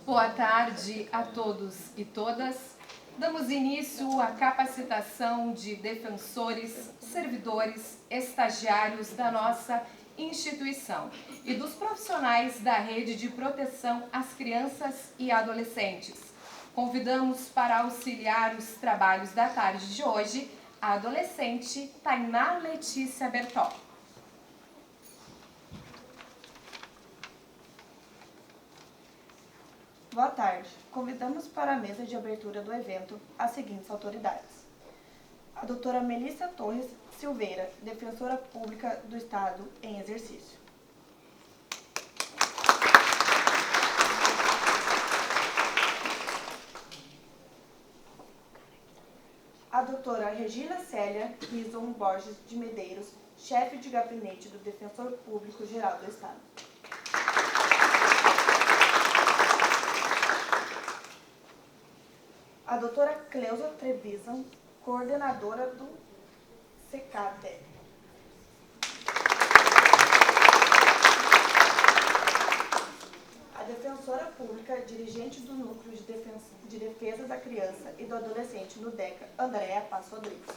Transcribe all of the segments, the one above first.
Boa tarde a todos e todas. Damos início à capacitação de defensores, servidores, estagiários da nossa instituição e dos profissionais da rede de proteção às crianças e adolescentes. Convidamos para auxiliar os trabalhos da tarde de hoje a adolescente Tainá Letícia Bertol. Boa tarde. Convidamos para a mesa de abertura do evento as seguintes autoridades. A doutora Melissa Torres Silveira, defensora pública do Estado em exercício. A doutora Regina Célia Rison Borges de Medeiros, chefe de gabinete do Defensor Público Geral do Estado. A doutora Cleusa Trevisan, coordenadora do CECADE. A defensora pública, dirigente do Núcleo de Defesa da Criança e do Adolescente no DECA, Andréa Passo Rodrigues.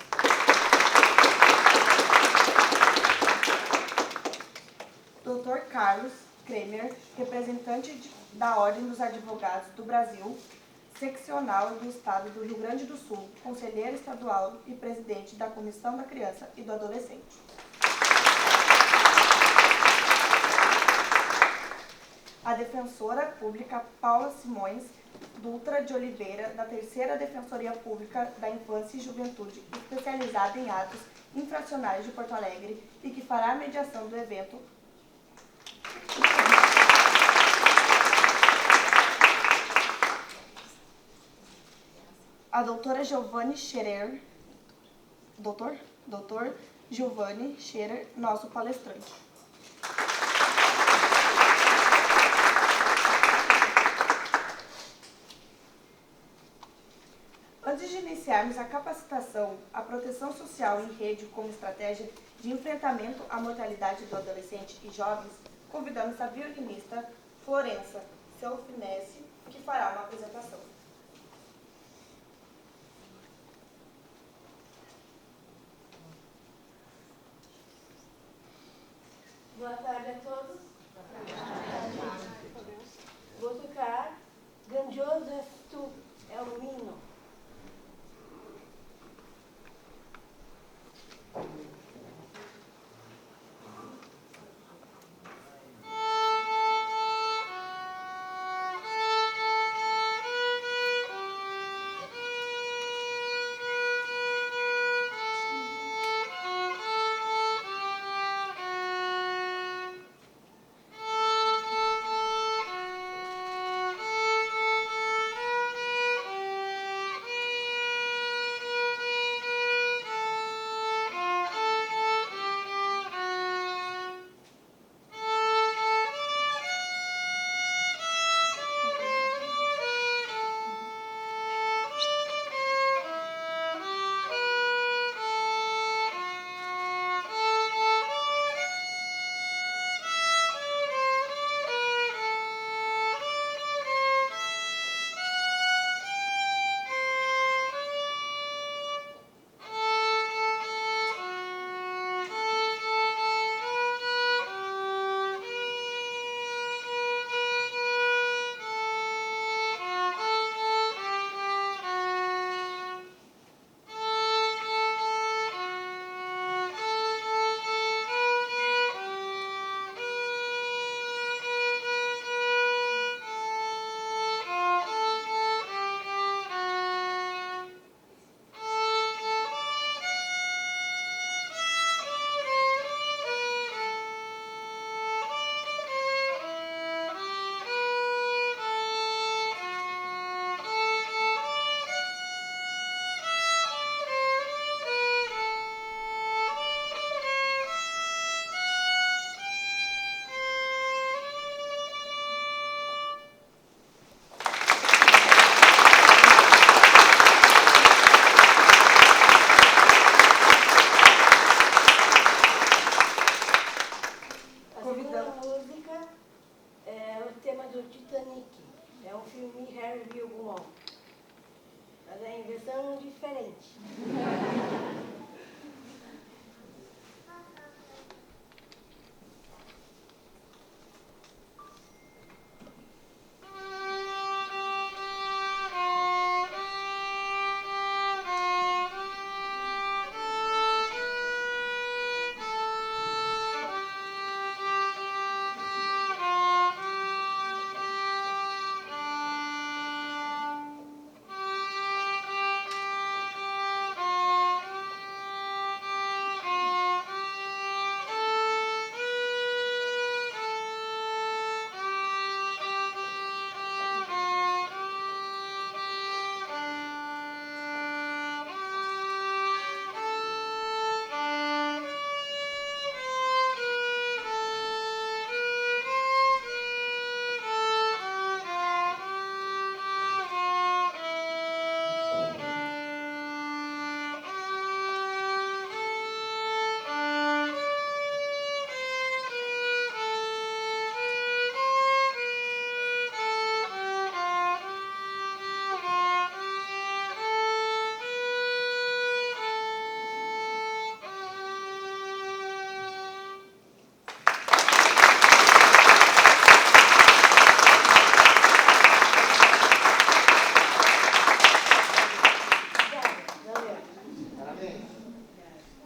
Dr. Carlos Kremer, representante da Ordem dos Advogados do Brasil, seccional do Estado do Rio Grande do Sul, conselheiro estadual e presidente da Comissão da Criança e do Adolescente. A defensora pública Paula Simões Dutra de Oliveira, da Terceira Defensoria Pública da Infância e Juventude, especializada em atos infracionais de Porto Alegre e que fará a mediação do evento. A doutora Giovanni Scherer, doutor Giovanni Scherer, nosso palestrante. Antes de iniciarmos a capacitação, a proteção social em rede como estratégia de enfrentamento à mortalidade do adolescente e jovens, convidamos a violinista Florença Selfinesse, que fará uma apresentação. Boa tarde a todos. Vou tocar Grandioso és tu, é o hino. É um filme Harry Gumon. Mas é em versão diferente.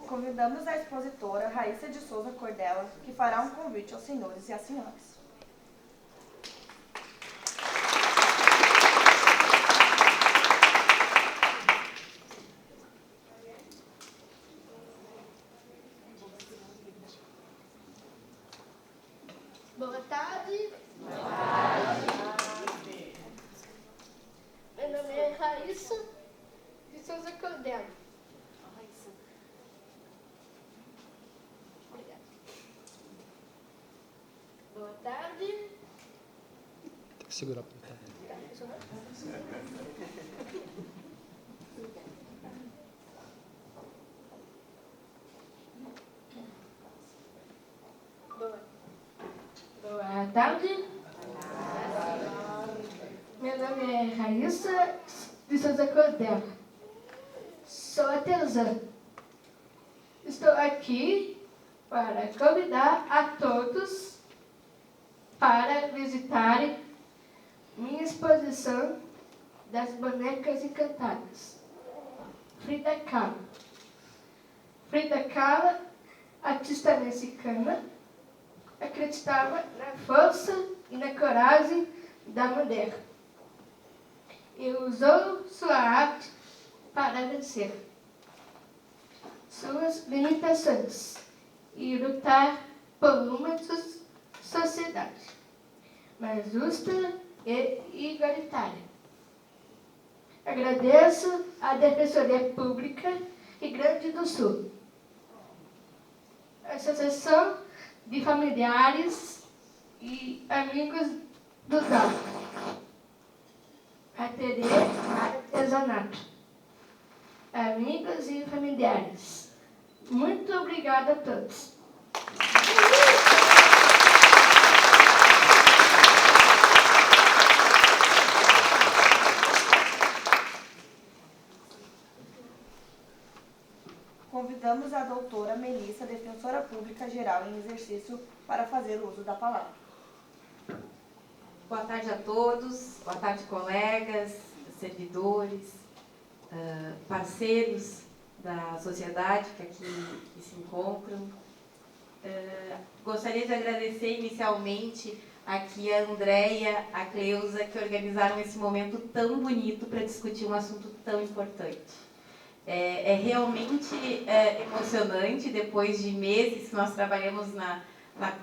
Convidamos a expositora Raíssa de Souza Cordella, que fará um convite aos senhores e às senhoras. Boa tarde. Meu nome é Raíssa de Souza Cordella. Obrigada. Boa tarde. Tem que segurar para tá. Boa tarde. Meu nome é Raíssa de Souza Cordella. Sou artesã. Estou aqui para convidar a todos para visitarem minha exposição das bonecas encantadas. Frida Kahlo. Frida Kahlo, artista mexicana, acreditava na força e na coragem da mulher e usou sua arte para vencer suas limitações e lutar por uma sociedade mais justa e igualitária. Agradeço à Defensoria Pública Rio Grande do Sul, a Associação de Familiares e Amigos do DAO, Ateliê Artesanato. Amigos e familiares, muito obrigada a todos. Convidamos a doutora Melissa, defensora pública geral em exercício, para fazer uso da palavra. Boa tarde a todos, boa tarde colegas, servidores, parceiros da sociedade que aqui se encontram. Gostaria de agradecer inicialmente aqui a Andréia, a Cleusa, que organizaram esse momento tão bonito para discutir um assunto tão importante. É realmente emocionante, depois de meses que nós trabalhamos na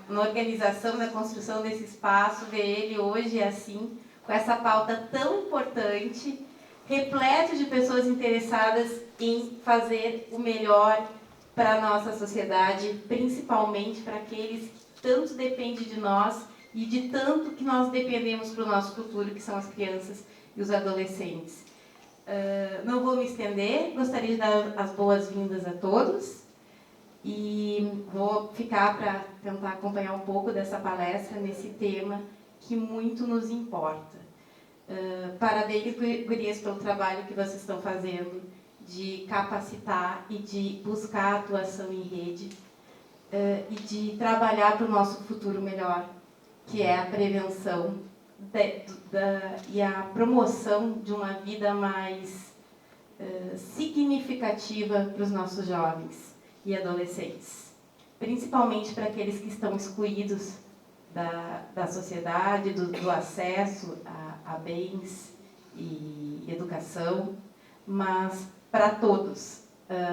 organização, na construção desse espaço, ver ele hoje assim, com essa pauta tão importante, repleto de pessoas interessadas em fazer o melhor para a nossa sociedade, principalmente para aqueles que tanto dependem de nós e de tanto que nós dependemos para o nosso futuro, que são as crianças e os adolescentes. Não vou me estender, gostaria de dar as boas-vindas a todos e vou ficar para tentar acompanhar um pouco dessa palestra nesse tema que muito nos importa. Parabéns, gurias, pelo trabalho que vocês estão fazendo de capacitar e de buscar atuação em rede e de trabalhar para o nosso futuro melhor, que é a prevenção e a promoção de uma vida mais significativa para os nossos jovens e adolescentes, principalmente para aqueles que estão excluídos da sociedade, do acesso a bens e educação, mas para todos.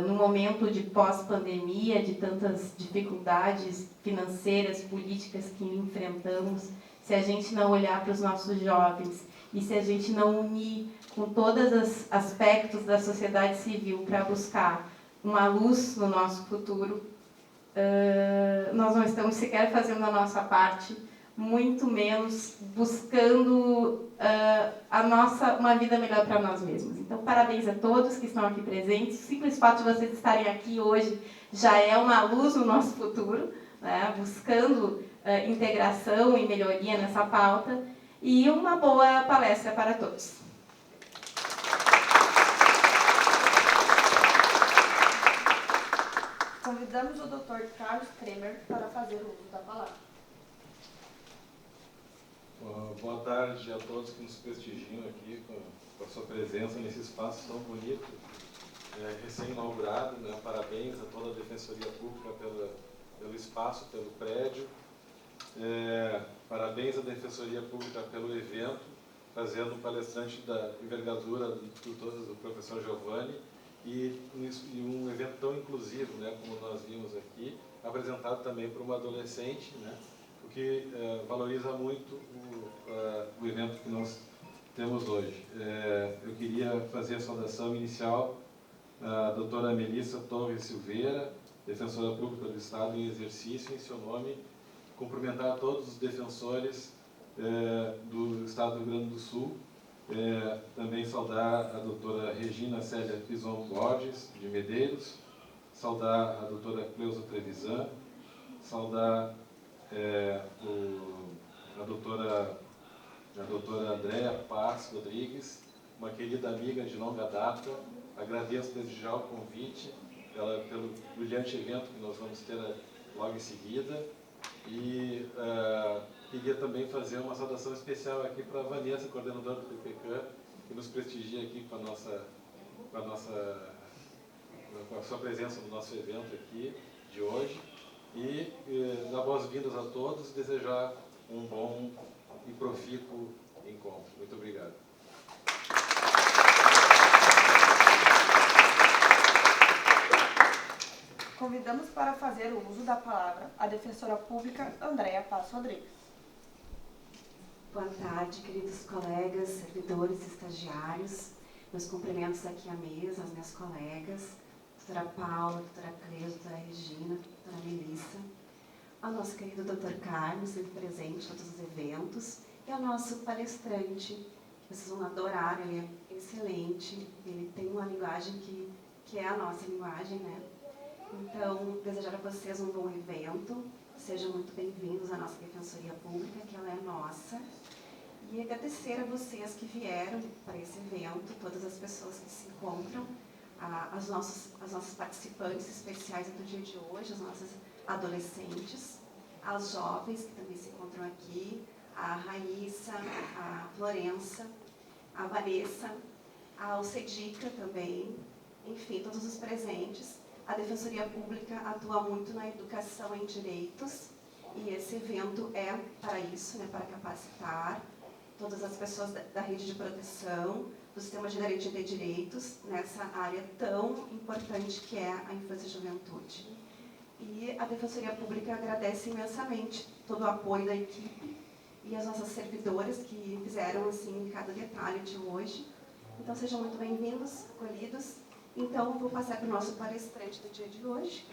No momento de pós-pandemia, de tantas dificuldades financeiras, políticas que enfrentamos, se a gente não olhar para os nossos jovens e se a gente não unir com todos os aspectos da sociedade civil para buscar uma luz no nosso futuro, nós não estamos sequer fazendo a nossa parte, muito menos buscando uma vida melhor para nós mesmos. Então, parabéns a todos que estão aqui presentes. O simples fato de vocês estarem aqui hoje já é uma luz no nosso futuro, né? Buscando integração e melhoria nessa pauta. E uma boa palestra para todos. Convidamos o Dr. Carlos Kremer para fazer o uso da palavra. Boa tarde a todos que nos prestigiam aqui com a sua presença nesse espaço tão bonito, recém-inaugurado, né? Parabéns a toda a Defensoria Pública pelo espaço, pelo prédio. Parabéns à Defensoria Pública pelo evento, trazendo um palestrante da envergadura do professor Giovanni e um evento tão inclusivo, né, como nós vimos aqui, apresentado também por uma adolescente, né, o que valoriza muito o evento que nós temos hoje. Eu queria fazer a saudação inicial à doutora Melissa Torres Silveira, defensora pública do Estado em exercício, em seu nome, cumprimentar todos os defensores do Estado do Rio Grande do Sul, também saudar a doutora Regina Célia Pison Borges, de Medeiros, saudar a doutora Cleusa Trevisan, saudar a doutora Andréa Paz Rodrigues, uma querida amiga de longa data. Agradeço desde já o convite pelo brilhante evento que nós vamos ter logo em seguida. E queria também fazer uma saudação especial aqui para a Vanessa, coordenadora do PPCAM, que nos prestigia aqui com a sua presença no nosso evento aqui de hoje. E dar boas-vindas a todos e desejar um bom e profícuo encontro. Muito obrigado. Convidamos para fazer o uso da palavra a defensora pública Andréa Paz Rodrigues. Boa tarde, queridos colegas, servidores, estagiários. Meus cumprimentos aqui à mesa, às minhas colegas, doutora Paula, doutora Cleusa, doutora Regina, doutora Melissa, ao nosso querido doutor Carlos, sempre presente em todos os eventos, e ao nosso palestrante, que vocês vão adorar, ele é excelente, ele tem uma linguagem que é a nossa linguagem, né? Então, desejar a vocês um bom evento, sejam muito bem-vindos à nossa Defensoria Pública, que ela é nossa, e agradecer a vocês que vieram para esse evento, todas as pessoas que se encontram, as nossas participantes especiais do dia de hoje, as nossas adolescentes, as jovens que também se encontram aqui, a Raíssa, a Florença, a Vanessa, a Alcedica também, enfim, todos os presentes. A Defensoria Pública atua muito na educação em direitos e esse evento é para isso, né, para capacitar todas as pessoas da rede de proteção, do Sistema de Garantia de Direitos, nessa área tão importante que é a infância e juventude. E a Defensoria Pública agradece imensamente todo o apoio da equipe e as nossas servidoras que fizeram assim cada detalhe de hoje. Então sejam muito bem-vindos, acolhidos. Então, vou passar para o nosso palestrante do dia de hoje.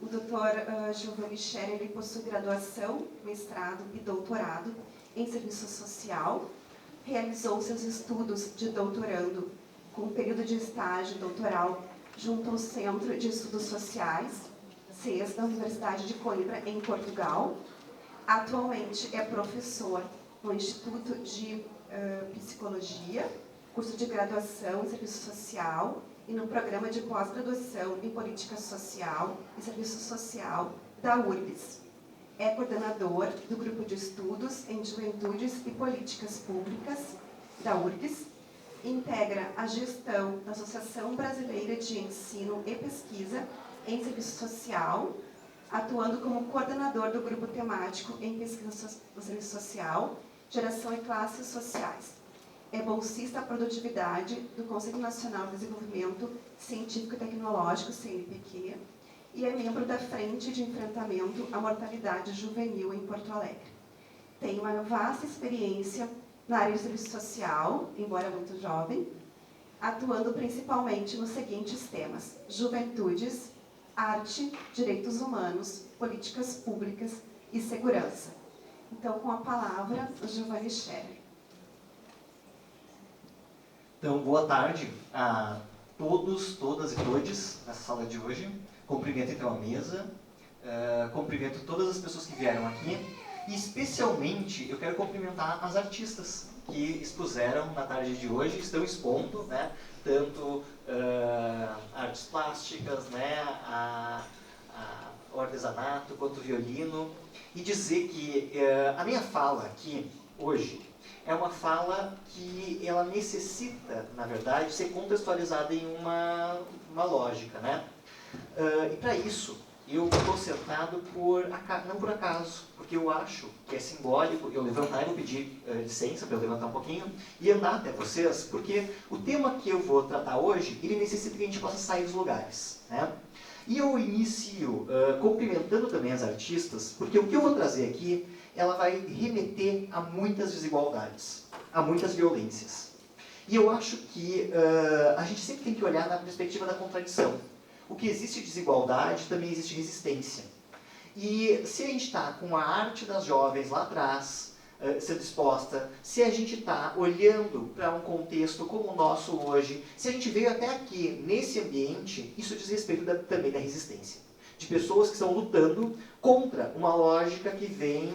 O Dr. Giovanni Scherer, ele possui graduação, mestrado e doutorado em serviço social. Realizou seus estudos de doutorando com período de estágio doutoral junto ao Centro de Estudos Sociais, CES, da Universidade de Coimbra, em Portugal. Atualmente é professor no Instituto de Psicologia, curso de graduação em Serviço Social e no programa de pós-graduação em Política Social e Serviço Social da URBS. É coordenador do Grupo de Estudos em Juventudes e Políticas Públicas da URBS. Integra a gestão da Associação Brasileira de Ensino e Pesquisa em Serviço Social, atuando como coordenador do grupo temático em pesquisa do serviço social, geração e classes sociais. É bolsista à produtividade do Conselho Nacional de Desenvolvimento Científico e Tecnológico, CNPq, e é membro da Frente de Enfrentamento à Mortalidade Juvenil em Porto Alegre. Tem uma vasta experiência na área de serviço social, embora muito jovem, atuando principalmente nos seguintes temas: juventudes, arte, direitos humanos, políticas públicas e segurança. Então, com a palavra, o Giovanni Scherer. Então, boa tarde a todos, todas e todes nessa sala de hoje. Cumprimento então a mesa, cumprimento todas as pessoas que vieram aqui e especialmente eu quero cumprimentar as artistas que expuseram na tarde de hoje, estão expondo, né, tanto artes plásticas, né, o artesanato quanto o violino, e dizer que a minha fala aqui hoje é uma fala que ela necessita, na verdade, ser contextualizada em uma lógica, né? E para isso, eu estou sentado não por acaso, porque eu acho que é simbólico eu levantar e vou pedir licença para eu levantar um pouquinho e andar até vocês, porque o tema que eu vou tratar hoje, ele necessita que a gente possa sair dos lugares, né? E eu inicio cumprimentando também as artistas, porque o que eu vou trazer aqui, ela vai remeter a muitas desigualdades, a muitas violências. E eu acho que a gente sempre tem que olhar na perspectiva da contradição. O que existe desigualdade, também existe resistência. E se a gente está com a arte das jovens lá atrás, sendo exposta, se a gente está olhando para um contexto como o nosso hoje, se a gente veio até aqui, nesse ambiente, isso diz respeito também da resistência. De pessoas que estão lutando contra uma lógica que vem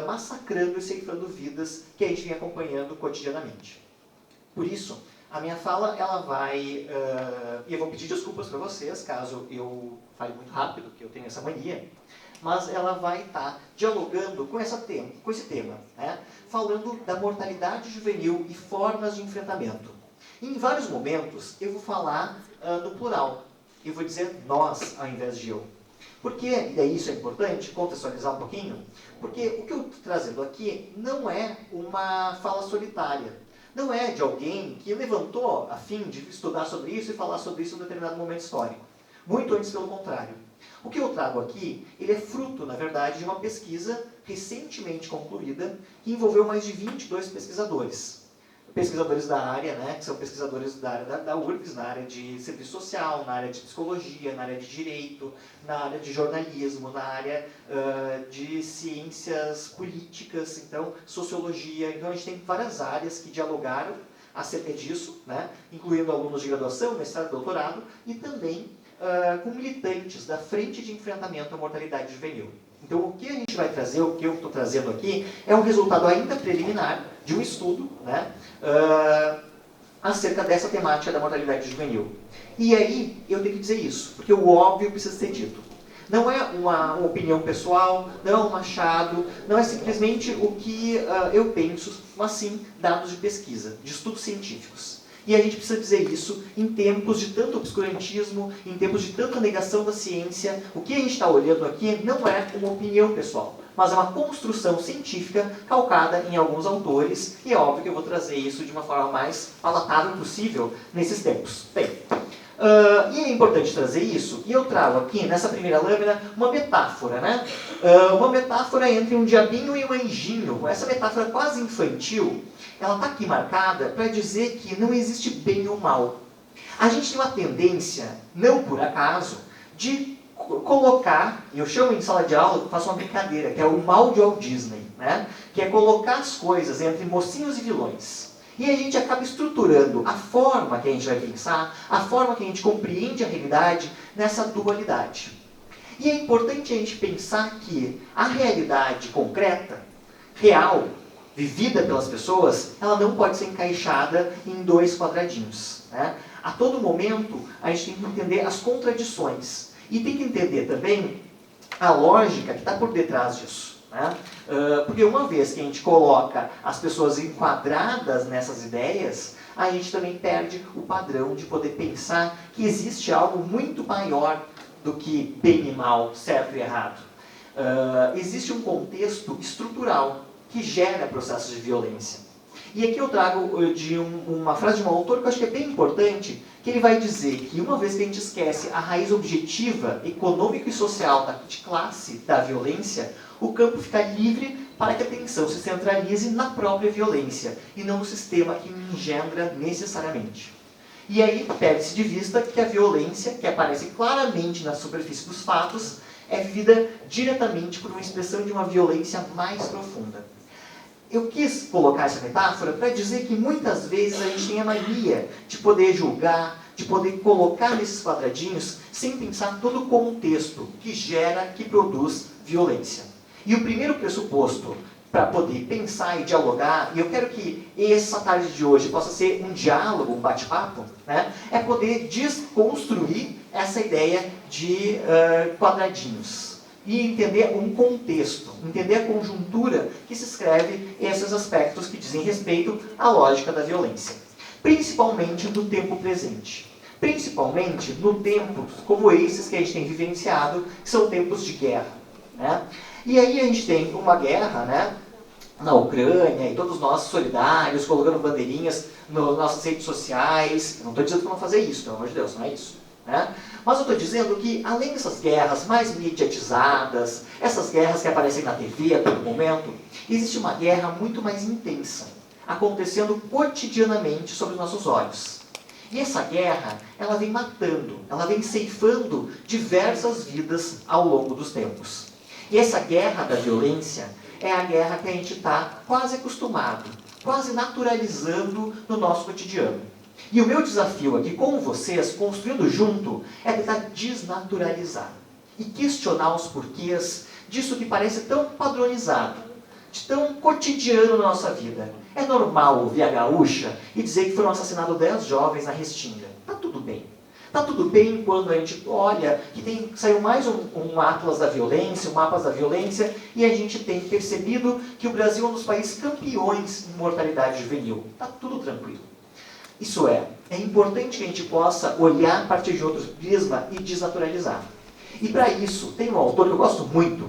massacrando e ceifando vidas que a gente vem acompanhando cotidianamente. Por isso, a minha fala, ela vai... e eu vou pedir desculpas para vocês, caso eu fale muito rápido, que eu tenho essa mania, mas ela vai estar dialogando com esse tema, né? Falando da mortalidade juvenil e formas de enfrentamento. E em vários momentos, eu vou falar no plural. Eu vou dizer nós, ao invés de eu. Por quê? E daí isso é importante, contextualizar um pouquinho, porque o que eu estou trazendo aqui não é uma fala solitária. Não é de alguém que levantou a fim de estudar sobre isso e falar sobre isso em um determinado momento histórico. Muito antes, pelo contrário. O que eu trago aqui, ele é fruto, na verdade, de uma pesquisa recentemente concluída que envolveu mais de 22 pesquisadores. Pesquisadores da área, né, que são pesquisadores da área da URBS, na área de serviço social, na área de psicologia, na área de direito, na área de jornalismo, na área de ciências políticas, então, sociologia. Então, a gente tem várias áreas que dialogaram acerca disso, né, incluindo alunos de graduação, mestrado, doutorado, e também com militantes da Frente de Enfrentamento à Mortalidade Juvenil. Então, o que a gente vai trazer, o que eu estou trazendo aqui, é um resultado ainda preliminar de um estudo, né, acerca dessa temática da mortalidade juvenil. E aí, eu tenho que dizer isso, porque o óbvio precisa ser dito. Não é uma opinião pessoal, não é um achado, não é simplesmente o que eu penso, mas sim dados de pesquisa, de estudos científicos. E a gente precisa dizer isso em tempos de tanto obscurantismo, em tempos de tanta negação da ciência. O que a gente está olhando aqui não é uma opinião pessoal, mas é uma construção científica calcada em alguns autores, e é óbvio que eu vou trazer isso de uma forma mais palatável possível nesses tempos. Bem, e é importante trazer isso, e eu trago aqui, nessa primeira lâmina, uma metáfora, né? Uma metáfora entre um diabinho e um anjinho. Essa metáfora quase infantil, ela está aqui marcada para dizer que não existe bem ou mal. A gente tem uma tendência, não por acaso, de colocar, eu chamo em sala de aula, faço uma brincadeira, que é o mal de Walt Disney, né? Que é colocar as coisas entre mocinhos e vilões. E a gente acaba estruturando a forma que a gente vai pensar, a forma que a gente compreende a realidade nessa dualidade. E é importante a gente pensar que a realidade concreta, real, vivida pelas pessoas, ela não pode ser encaixada em 2 quadradinhos, né? A todo momento, a gente tem que entender as contradições. E tem que entender também a lógica que está por detrás disso, né? Porque uma vez que a gente coloca as pessoas enquadradas nessas ideias, a gente também perde o padrão de poder pensar que existe algo muito maior do que bem e mal, certo e errado. Existe um contexto estrutural que gera processos de violência. E aqui eu trago uma frase de um autor que eu acho que é bem importante, que ele vai dizer que uma vez que a gente esquece a raiz objetiva, econômica e social de classe da violência, o campo fica livre para que a atenção se centralize na própria violência e não no sistema que engendra necessariamente. E aí perde-se de vista que a violência, que aparece claramente na superfície dos fatos, é vivida diretamente por uma expressão de uma violência mais profunda. Eu quis colocar essa metáfora para dizer que muitas vezes a gente tem a mania de poder julgar, de poder colocar nesses quadradinhos sem pensar todo o contexto que gera, que produz violência. E o primeiro pressuposto para poder pensar e dialogar, e eu quero que essa tarde de hoje possa ser um diálogo, um bate-papo, né, é poder desconstruir essa ideia de quadradinhos. E entender um contexto, entender a conjuntura que se escreve esses aspectos que dizem respeito à lógica da violência. Principalmente no tempo presente. Principalmente no tempos como esses que a gente tem vivenciado, que são tempos de guerra, né? E aí a gente tem uma guerra, né, na Ucrânia, e todos nós solidários, colocando bandeirinhas nas nossas redes sociais. Eu não estou dizendo que vão fazer isso, pelo amor de Deus, não é isso, né? Mas eu estou dizendo que, além dessas guerras mais mediatizadas, essas guerras que aparecem na TV a todo momento, existe uma guerra muito mais intensa, acontecendo cotidianamente sob os nossos olhos. E essa guerra, ela vem matando, ela vem ceifando diversas vidas ao longo dos tempos. E essa guerra da violência é a guerra que a gente está quase acostumado, quase naturalizando no nosso cotidiano. E o meu desafio aqui com vocês, construindo junto, é tentar desnaturalizar e questionar os porquês disso que parece tão padronizado, de tão cotidiano na nossa vida. É normal ouvir a gaúcha e dizer que foram assassinados 10 jovens na Restinga. Tá tudo bem. Tá tudo bem quando a gente olha que saiu mais um atlas da violência, um mapas da violência, e a gente tem percebido que o Brasil é um dos países campeões em mortalidade juvenil. Tá tudo tranquilo. Isso é importante que a gente possa olhar a partir de outro prisma e desnaturalizar. E para isso, tem um autor que eu gosto muito,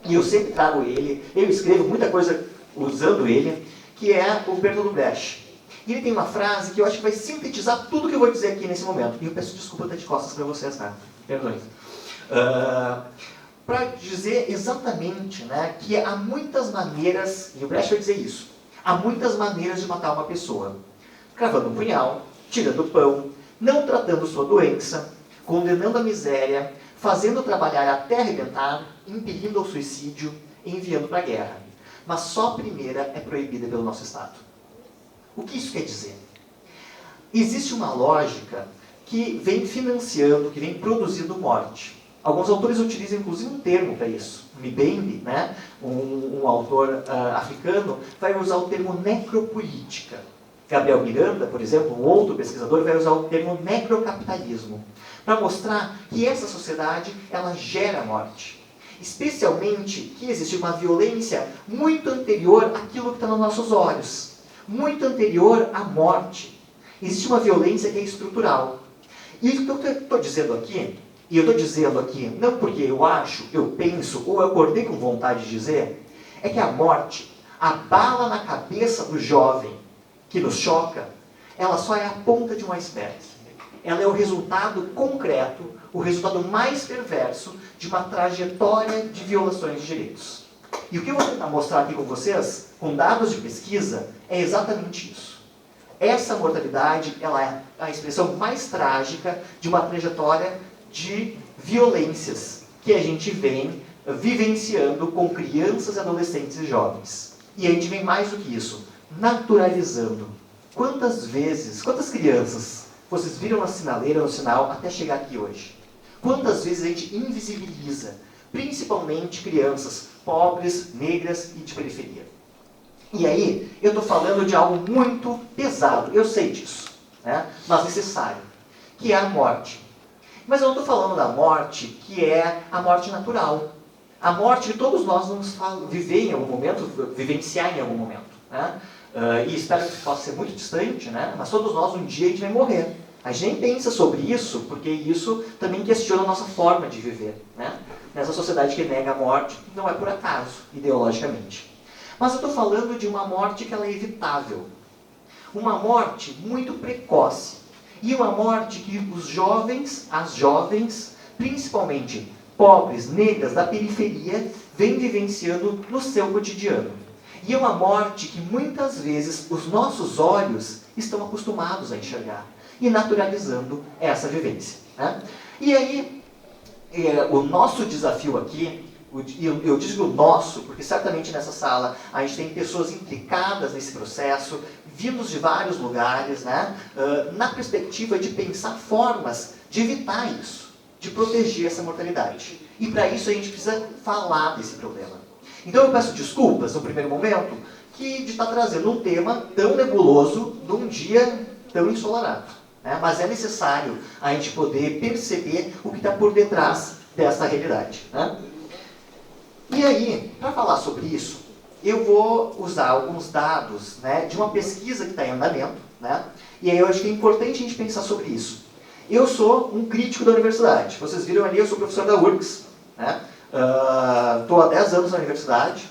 e eu sempre trago ele, eu escrevo muita coisa usando ele, que é o Bertolt Brecht. E ele tem uma frase que eu acho que vai sintetizar tudo que eu vou dizer aqui nesse momento. E eu peço desculpa até de costas para vocês, tá? Perdoem. Para dizer exatamente, né, que há muitas maneiras, e o Brecht vai dizer isso, há muitas maneiras de matar uma pessoa. Cravando um punhal, tirando o pão, não tratando sua doença, condenando a miséria, fazendo trabalhar até arrebentar, impelindo ao suicídio, enviando para a guerra. Mas só a primeira é proibida pelo nosso Estado. O que isso quer dizer? Existe uma lógica que vem financiando, que vem produzindo morte. Alguns autores utilizam inclusive um termo para isso. Mbembe, né, um autor africano, vai usar o termo necropolítica. Gabriel Miranda, por exemplo, um outro pesquisador, vai usar o termo necrocapitalismo, para mostrar que essa sociedade, ela gera morte. Especialmente que existe uma violência muito anterior àquilo que está nos nossos olhos, muito anterior à morte. Existe uma violência que é estrutural. E o que eu estou dizendo aqui, e eu estou dizendo aqui não porque eu acho, eu penso, ou eu acordei com vontade de dizer, é que a morte, a bala na cabeça do jovem, que nos choca, ela só é a ponta de um iceberg. Ela é o resultado concreto, o resultado mais perverso de uma trajetória de violações de direitos. E o que eu vou tentar mostrar aqui com vocês, com dados de pesquisa, é exatamente isso. Essa mortalidade, ela é a expressão mais trágica de uma trajetória de violências que a gente vem vivenciando com crianças, adolescentes e jovens. E a gente vem mais do que isso, naturalizando. Quantas vezes, quantas crianças vocês viram na sinaleira, no sinal, até chegar aqui hoje? Quantas vezes a gente invisibiliza, principalmente crianças pobres, negras e de periferia? E aí, eu estou falando de algo muito pesado, eu sei disso, né? Mas necessário, que é a morte. Mas eu não estou falando da morte que é a morte natural. A morte que todos nós vamos viver em algum momento, vivenciar em algum momento. Né? E espero que possa ser muito distante, né? Mas todos nós um dia a gente vai morrer. A gente nem pensa sobre isso, porque isso também questiona a nossa forma de viver. Né? Nessa sociedade que nega a morte, não é por acaso, ideologicamente. Mas eu estou falando de uma morte que ela é evitável. Uma morte muito precoce. E uma morte que os jovens, as jovens, principalmente pobres, negras, da periferia, vêm vivenciando no seu cotidiano. E é uma morte que muitas vezes os nossos olhos estão acostumados a enxergar. E naturalizando essa vivência. Né? E aí, o nosso desafio aqui, eu digo o nosso, porque certamente nessa sala a gente tem pessoas implicadas nesse processo, vindos de vários lugares, né? Na perspectiva de pensar formas de evitar isso, de proteger essa mortalidade. E para isso a gente precisa falar desse problema. Então eu peço desculpas no primeiro momento de estar trazendo um tema tão nebuloso num dia tão ensolarado. Né? Mas é necessário a gente poder perceber o que está por detrás dessa realidade. Né? E aí, para falar sobre isso, eu vou usar alguns dados, né, de uma pesquisa que está em andamento. Né? E aí eu acho que é importante a gente pensar sobre isso. Eu sou um crítico da universidade. Vocês viram ali, eu sou professor da URGS. Né? Estou há 10 anos na universidade.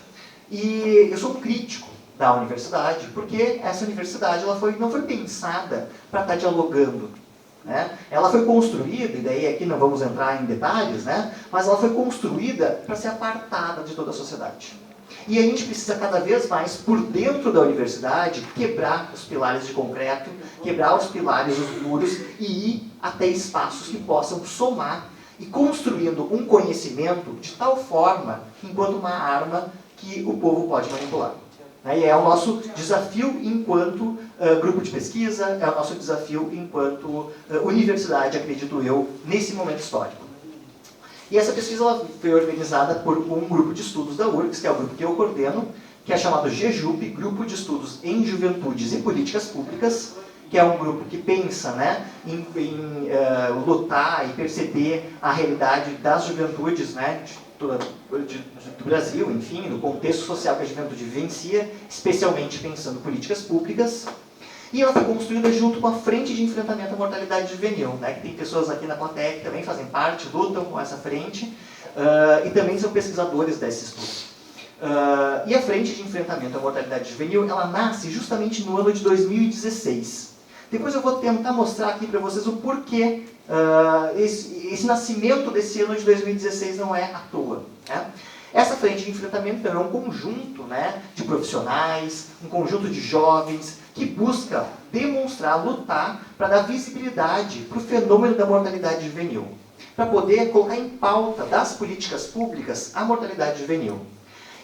E eu sou um crítico da universidade, porque essa universidade ela não foi pensada para estar dialogando. Né? Ela foi construída, e daí aqui não vamos entrar em detalhes, né? Mas ela foi construída para ser apartada de toda a sociedade. E a gente precisa cada vez mais, por dentro da universidade, quebrar os pilares de concreto, quebrar os pilares, os muros, e ir até espaços que possam somar e construindo um conhecimento de tal forma, enquanto uma arma que o povo pode manipular. E é o nosso desafio enquanto grupo de pesquisa, é o nosso desafio enquanto universidade, acredito eu, nesse momento histórico. E essa pesquisa ela foi organizada por um grupo de estudos da URGS, que é o grupo que eu coordeno, que é chamado GEJUP, Grupo de Estudos em Juventudes e Políticas Públicas, que é um grupo que pensa, né, em lutar e perceber a realidade das juventudes, né, do Brasil, enfim, no contexto social que a juventude vivencia, especialmente pensando em políticas públicas. E ela foi construída junto com a Frente de Enfrentamento à Mortalidade Juvenil, né, que tem pessoas aqui na plateia que também fazem parte, lutam com essa frente, e também são pesquisadores desse estudo. E a Frente de Enfrentamento à Mortalidade Juvenil, ela nasce justamente no ano de 2016. Depois eu vou tentar mostrar aqui para vocês o porquê esse nascimento desse ano de 2016 não é à toa. Né? Essa frente de enfrentamento então, é um conjunto, né, de profissionais, um conjunto de jovens que busca demonstrar, lutar para dar visibilidade para o fenômeno da mortalidade juvenil, para poder colocar em pauta das políticas públicas a mortalidade juvenil.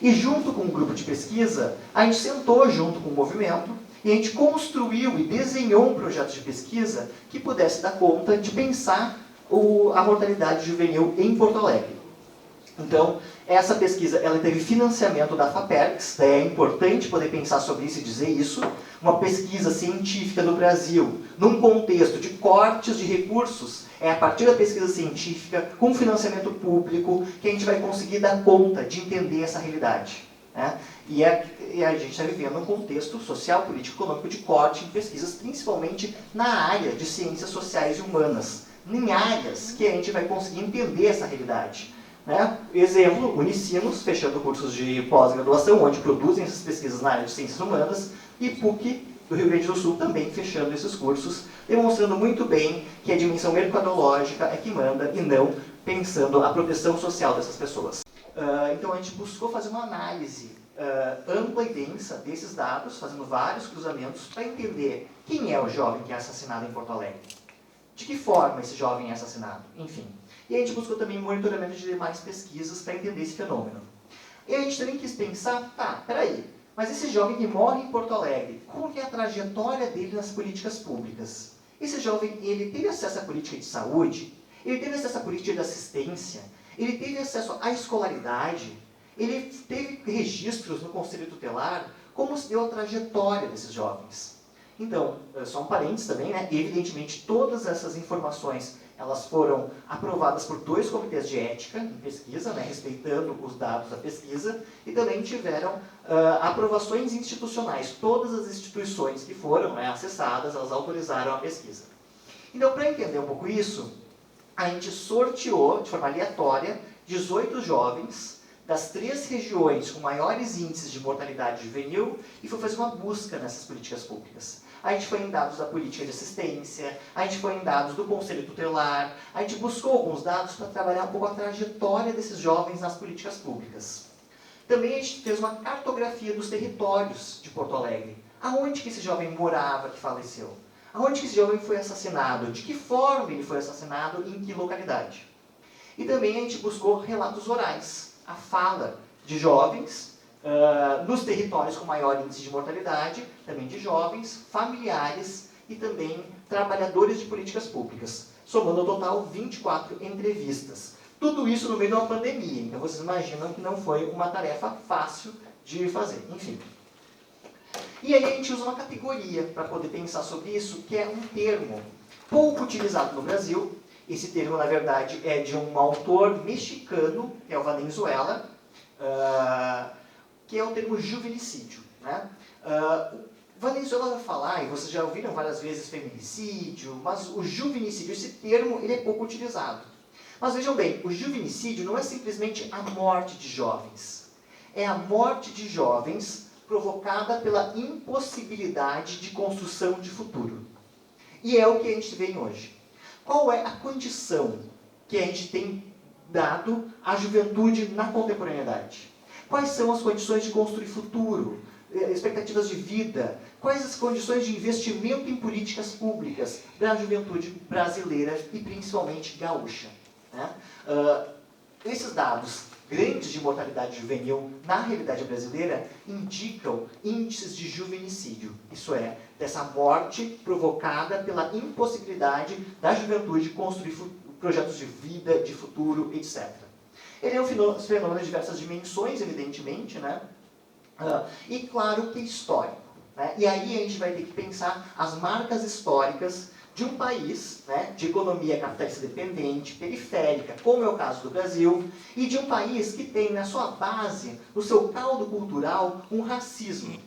E junto com um grupo de pesquisa, a gente sentou junto com o movimento e a gente construiu e desenhou um projeto de pesquisa que pudesse dar conta de pensar a mortalidade juvenil em Porto Alegre. Então, essa pesquisa ela teve financiamento da FAPERGS, é importante poder pensar sobre isso e dizer isso, uma pesquisa científica no Brasil, num contexto de cortes de recursos, é a partir da pesquisa científica, com financiamento público, que a gente vai conseguir dar conta de entender essa realidade. Né? E a gente está vivendo um contexto social, político, econômico de corte em pesquisas, principalmente na área de ciências sociais e humanas, em áreas que a gente vai conseguir entender essa realidade. Né? Exemplo, Unicinos, fechando cursos de pós-graduação, onde produzem essas pesquisas na área de ciências humanas, e PUC do Rio Grande do Sul também fechando esses cursos, demonstrando muito bem que a dimensão mercadológica é que manda e não pensando a proteção social dessas pessoas. Então a gente buscou fazer uma análise ampla e densa desses dados, fazendo vários cruzamentos para entender quem é o jovem que é assassinado em Porto Alegre, de que forma esse jovem é assassinado, enfim. E a gente buscou também monitoramento de demais pesquisas para entender esse fenômeno. E a gente também quis pensar, peraí, mas esse jovem que morre em Porto Alegre, como que é a trajetória dele nas políticas públicas? Esse jovem, ele teve acesso à política de saúde? Ele teve acesso à política de assistência? Ele teve acesso à escolaridade? Ele teve registros no Conselho Tutelar? como se deu a trajetória desses jovens. Então, só um parênteses também, né? Evidentemente, todas essas informações elas foram aprovadas por 2 comitês de ética em pesquisa, né? Respeitando os dados da pesquisa, e também tiveram aprovações institucionais. Todas as instituições que foram, né, acessadas, elas autorizaram a pesquisa. Então, para entender um pouco isso, a gente sorteou, de forma aleatória, 18 jovens das 3 regiões com maiores índices de mortalidade juvenil e foi fazer uma busca nessas políticas públicas. A gente foi em dados da política de assistência, a gente foi em dados do Conselho Tutelar, a gente buscou alguns dados para trabalhar um pouco a trajetória desses jovens nas políticas públicas. Também a gente fez uma cartografia dos territórios de Porto Alegre. Aonde que esse jovem morava que faleceu? Aonde que esse jovem foi assassinado? De que forma ele foi assassinado e em que localidade? E também a gente buscou relatos orais, a fala de jovens nos territórios com maior índice de mortalidade, também de jovens, familiares e também trabalhadores de políticas públicas, somando no total 24 entrevistas. Tudo isso no meio de uma pandemia, então vocês imaginam que não foi uma tarefa fácil de fazer, enfim. E aí a gente usa uma categoria para poder pensar sobre isso, que é um termo pouco utilizado no Brasil. Esse termo, na verdade, é de um autor mexicano, que é o Valenzuela, que é o termo juvenicídio. Né? Valenzuela vai falar, e vocês já ouviram várias vezes feminicídio, mas o juvenicídio, esse termo, ele é pouco utilizado. Mas vejam bem, o juvenicídio não é simplesmente a morte de jovens. É a morte de jovens provocada pela impossibilidade de construção de futuro. E é o que a gente vê hoje. Qual é a condição que a gente tem dado à juventude na contemporaneidade? Quais são as condições de construir futuro, expectativas de vida? Quais as condições de investimento em políticas públicas da juventude brasileira e principalmente gaúcha? Né? Esses dados grandes de mortalidade juvenil na realidade brasileira indicam índices de juvenicídio, isso é, dessa morte provocada pela impossibilidade da juventude construir projetos de vida, de futuro, etc. Ele é um fenômeno de diversas dimensões, evidentemente, né? E claro que é histórico. Né? E aí a gente vai ter que pensar as marcas históricas de um país, né, de economia capitalista dependente, periférica, como é o caso do Brasil, e de um país que tem na sua base, no seu caldo cultural, um racismo.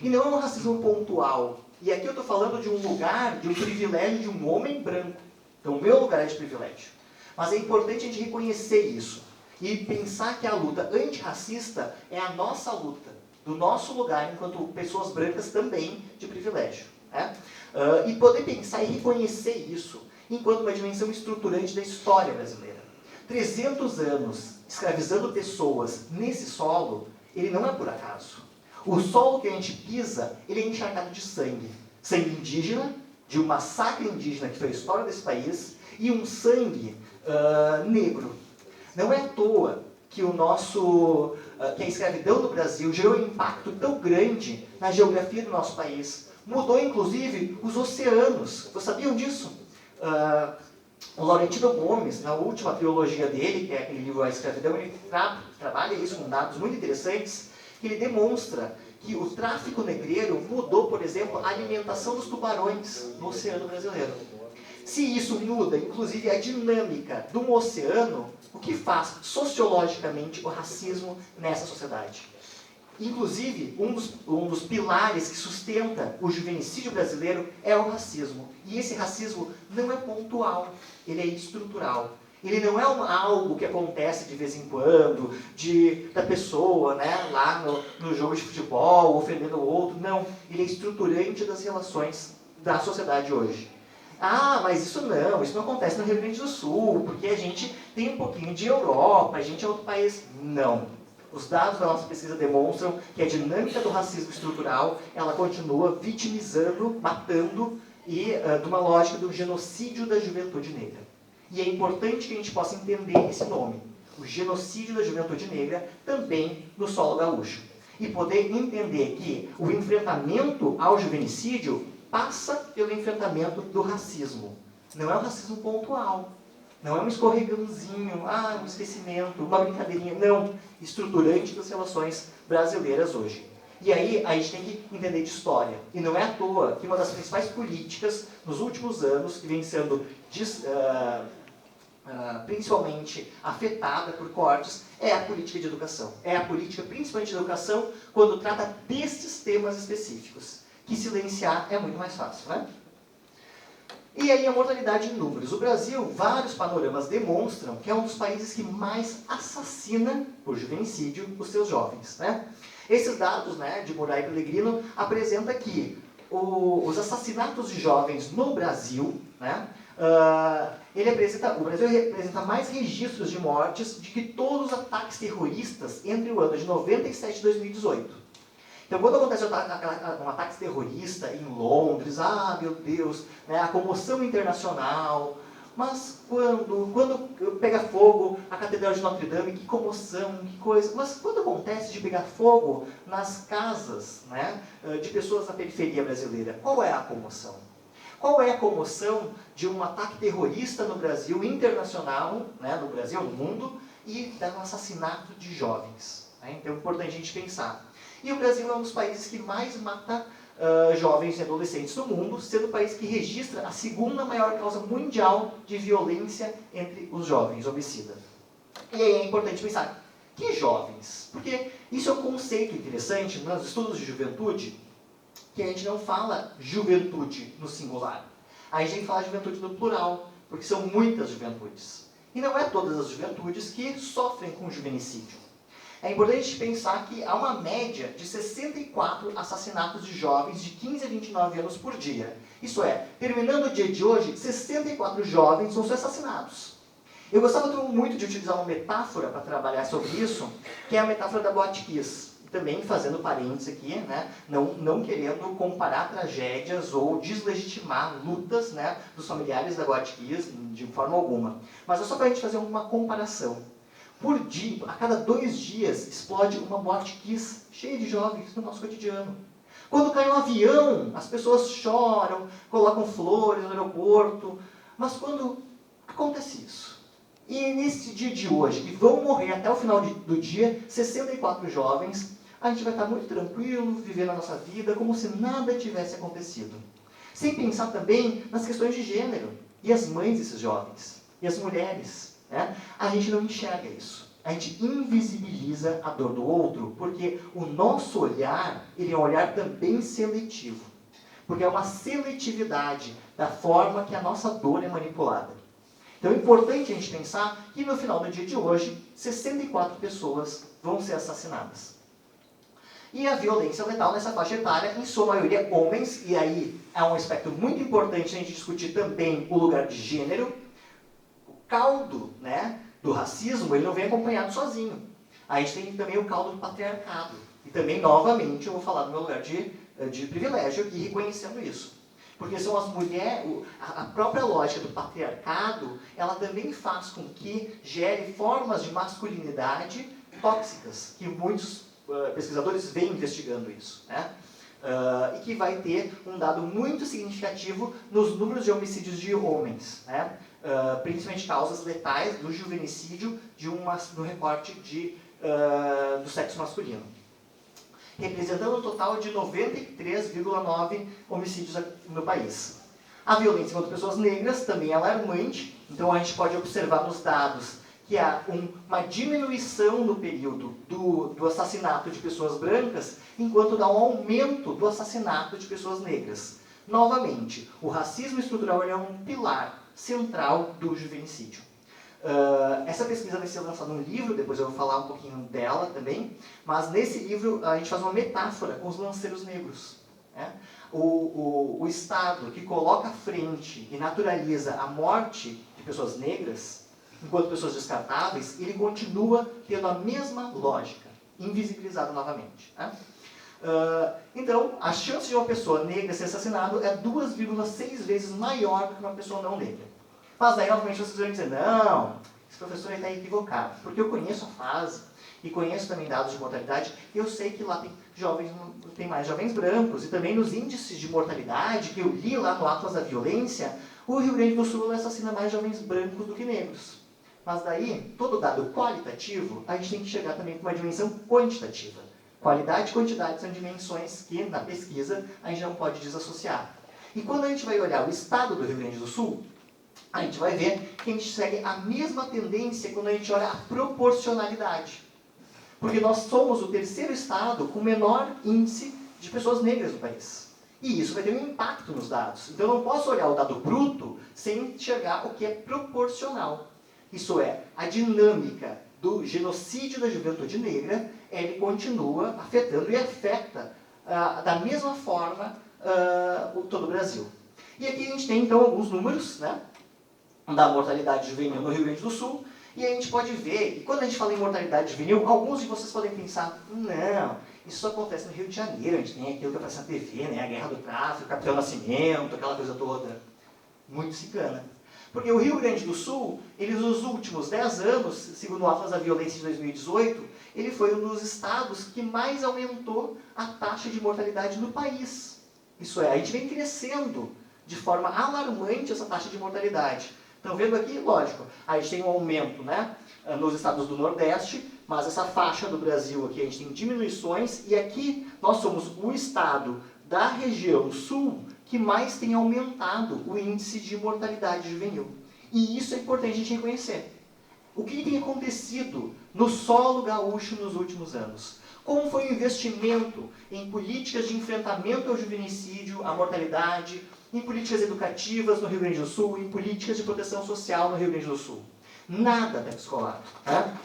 E não é um racismo pontual. E aqui eu estou falando de um lugar, de um privilégio de um homem branco. Então o meu lugar é de privilégio. Mas é importante a gente reconhecer isso. E pensar que a luta antirracista é a nossa luta, do nosso lugar enquanto pessoas brancas também de privilégio. Né? E poder pensar e reconhecer isso enquanto uma dimensão estruturante da história brasileira. 300 anos escravizando pessoas nesse solo, ele não é por acaso. O solo que a gente pisa, ele é encharcado de sangue. Sangue indígena, de um massacre indígena que foi a história desse país, e um sangue negro. Não é à toa que que a escravidão no Brasil gerou um impacto tão grande na geografia do nosso país. Mudou, inclusive, os oceanos. Vocês sabiam disso? O Laurentino Gomes, na última trilogia dele, que é aquele livro A Escravidão, ele trabalha isso com dados muito interessantes, que ele demonstra que o tráfico negreiro mudou, por exemplo, a alimentação dos tubarões no oceano brasileiro. Se isso muda, inclusive, a dinâmica de um oceano, o que faz sociologicamente o racismo nessa sociedade? Inclusive, um dos pilares que sustenta o juvenicídio brasileiro é o racismo. E esse racismo não é pontual, ele é estrutural. Ele não é algo que acontece de vez em quando, da pessoa, né, lá no jogo de futebol, ofendendo o outro. Não, ele é estruturante das relações da sociedade hoje. Ah, mas isso não acontece no Rio Grande do Sul, porque a gente tem um pouquinho de Europa, a gente é outro país. Não. Os dados da nossa pesquisa demonstram que a dinâmica do racismo estrutural, ela continua vitimizando, matando, e de uma lógica do genocídio da juventude negra. E é importante que a gente possa entender esse nome, o genocídio da juventude negra, também no solo gaúcho. E poder entender que o enfrentamento ao juvenicídio passa pelo enfrentamento do racismo. Não é um racismo pontual. Não é um escorregãozinho, um esquecimento, uma brincadeirinha. Não. Estruturante das relações brasileiras hoje. E aí a gente tem que entender de história. E não é à toa que uma das principais políticas nos últimos anos, que vem sendo principalmente afetada por cortes, é a política de educação. É a política principalmente de educação quando trata desses temas específicos. Que silenciar é muito mais fácil, né? E aí a mortalidade em números. O Brasil, vários panoramas demonstram que é um dos países que mais assassina por juvenicídio os seus jovens, né? Esses dados, né, de Murray e Pellegrino apresentam que os assassinatos de jovens no Brasil, né, o Brasil representa mais registros de mortes do que todos os ataques terroristas entre o ano de 97 e 2018. Então, quando acontece um ataque terrorista em Londres, meu Deus, né, a comoção internacional. Mas quando pega fogo a Catedral de Notre Dame, que comoção, que coisa. Mas quando acontece de pegar fogo nas casas, né, de pessoas da periferia brasileira, qual é a comoção? Qual é a comoção de um ataque terrorista no Brasil, internacional, né, no Brasil, no mundo, e do assassinato de jovens? Né? Então é importante a gente pensar. E o Brasil é um dos países que mais mata jovens e adolescentes no mundo, sendo o país que registra a segunda maior causa mundial de violência entre os jovens, homicida. E aí é importante pensar, que jovens? Porque isso é um conceito interessante nos estudos de juventude, que a gente não fala juventude no singular. A gente fala juventude no plural, porque são muitas juventudes. E não é todas as juventudes que sofrem com juvenicídio. É importante pensar que há uma média de 64 assassinatos de jovens de 15 a 29 anos por dia. Isso é, terminando o dia de hoje, 64 jovens vão ser assassinados. Eu gostava muito de utilizar uma metáfora para trabalhar sobre isso, que é a metáfora da Boate Kiss. Também fazendo parênteses aqui, né, não querendo comparar tragédias ou deslegitimar lutas, né, dos familiares da Boate Kiss de forma alguma. Mas é só para a gente fazer uma comparação. Por dia, a cada 2 dias, explode uma Boate Kiss cheia de jovens no nosso cotidiano. Quando cai um avião, as pessoas choram, colocam flores no aeroporto. Mas quando acontece isso? E nesse dia de hoje, que vão morrer até o final do dia, 64 jovens, a gente vai estar muito tranquilo, vivendo a nossa vida, como se nada tivesse acontecido. Sem pensar também nas questões de gênero, e as mães desses jovens, e as mulheres. Né? A gente não enxerga isso. A gente invisibiliza a dor do outro, porque o nosso olhar, ele é um olhar também seletivo. Porque é uma seletividade da forma que a nossa dor é manipulada. Então é importante a gente pensar que no final do dia de hoje, 64 pessoas vão ser assassinadas. E a violência letal nessa faixa etária, em sua maioria homens, e aí é um aspecto muito importante a gente discutir também o lugar de gênero. O caldo, né, do racismo, ele não vem acompanhado sozinho. A gente tem também o caldo do patriarcado. E também, novamente, eu vou falar do meu lugar de privilégio e reconhecendo isso. Porque são as mulheres, a própria lógica do patriarcado, ela também faz com que gere formas de masculinidade tóxicas, que muitos pesquisadores vêm investigando isso, né? E que vai ter um dado muito significativo nos números de homicídios de homens, né? Principalmente causas letais do juvenicídio no recorte do sexo masculino, representando um total de 93,9 homicídios no país. A violência contra pessoas negras também é alarmante, então a gente pode observar nos dados que há uma diminuição no período do assassinato de pessoas brancas, enquanto há um aumento do assassinato de pessoas negras. Novamente, o racismo estrutural é um pilar central do juvenicídio. Essa pesquisa vai ser lançada num livro, depois eu vou falar um pouquinho dela também, mas nesse livro a gente faz uma metáfora com os lanceiros negros. Né? O Estado que coloca à frente e naturaliza a morte de pessoas negras, enquanto pessoas descartáveis, ele continua tendo a mesma lógica, invisibilizado novamente. Né? Então, a chance de uma pessoa negra ser assassinada é 2,6 vezes maior do que uma pessoa não negra. Mas aí, novamente, vocês vão dizer, não, esse professor está equivocado, porque eu conheço a fase, e conheço também dados de mortalidade, e eu sei que lá tem mais jovens brancos, e também nos índices de mortalidade, que eu li lá no Atlas da Violência, o Rio Grande do Sul assassina mais jovens brancos do que negros. Mas daí, todo dado qualitativo, a gente tem que chegar também com uma dimensão quantitativa. Qualidade e quantidade são dimensões que, na pesquisa, a gente não pode desassociar. E quando a gente vai olhar o estado do Rio Grande do Sul, a gente vai ver que a gente segue a mesma tendência quando a gente olha a proporcionalidade. Porque nós somos o terceiro estado com menor índice de pessoas negras no país. E isso vai ter um impacto nos dados. Então eu não posso olhar o dado bruto sem enxergar o que é proporcional. Isso é, a dinâmica do genocídio da juventude negra, ele continua afetando e afeta da mesma forma todo o Brasil. E aqui a gente tem então alguns números, né, da mortalidade juvenil no Rio Grande do Sul, e a gente pode ver, e quando a gente fala em mortalidade juvenil, alguns de vocês podem pensar, não, isso só acontece no Rio de Janeiro, a gente tem aquilo que aparece na TV, né, a Guerra do Tráfico, o Capitão Nascimento, aquela coisa toda. Muito se engana. Porque o Rio Grande do Sul, nos últimos 10 anos, segundo o Atlas da Violência de 2018, ele foi um dos estados que mais aumentou a taxa de mortalidade no país. Isso é, a gente vem crescendo de forma alarmante essa taxa de mortalidade. Estão vendo aqui? Lógico, a gente tem um aumento, né, nos estados do Nordeste, mas essa faixa do Brasil aqui a gente tem diminuições, e aqui nós somos o estado da região sul que mais tem aumentado o índice de mortalidade juvenil. E isso é importante a gente reconhecer. O que tem acontecido no solo gaúcho nos últimos anos? Como foi o investimento em políticas de enfrentamento ao juvenicídio, à mortalidade, em políticas educativas no Rio Grande do Sul, em políticas de proteção social no Rio Grande do Sul? Nada está descolado. Né?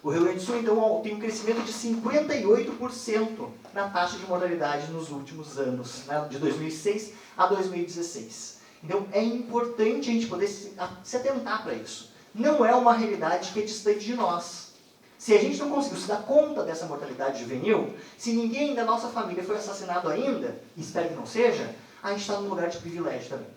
O Rio Grande do Sul, então, tem um crescimento de 58% na taxa de mortalidade nos últimos anos, né, de 2006 a 2016. Então, é importante a gente poder se atentar para isso. Não é uma realidade que é distante de nós. Se a gente não conseguiu se dar conta dessa mortalidade juvenil, se ninguém da nossa família foi assassinado ainda, e espero que não seja, a gente está num lugar de privilégio também.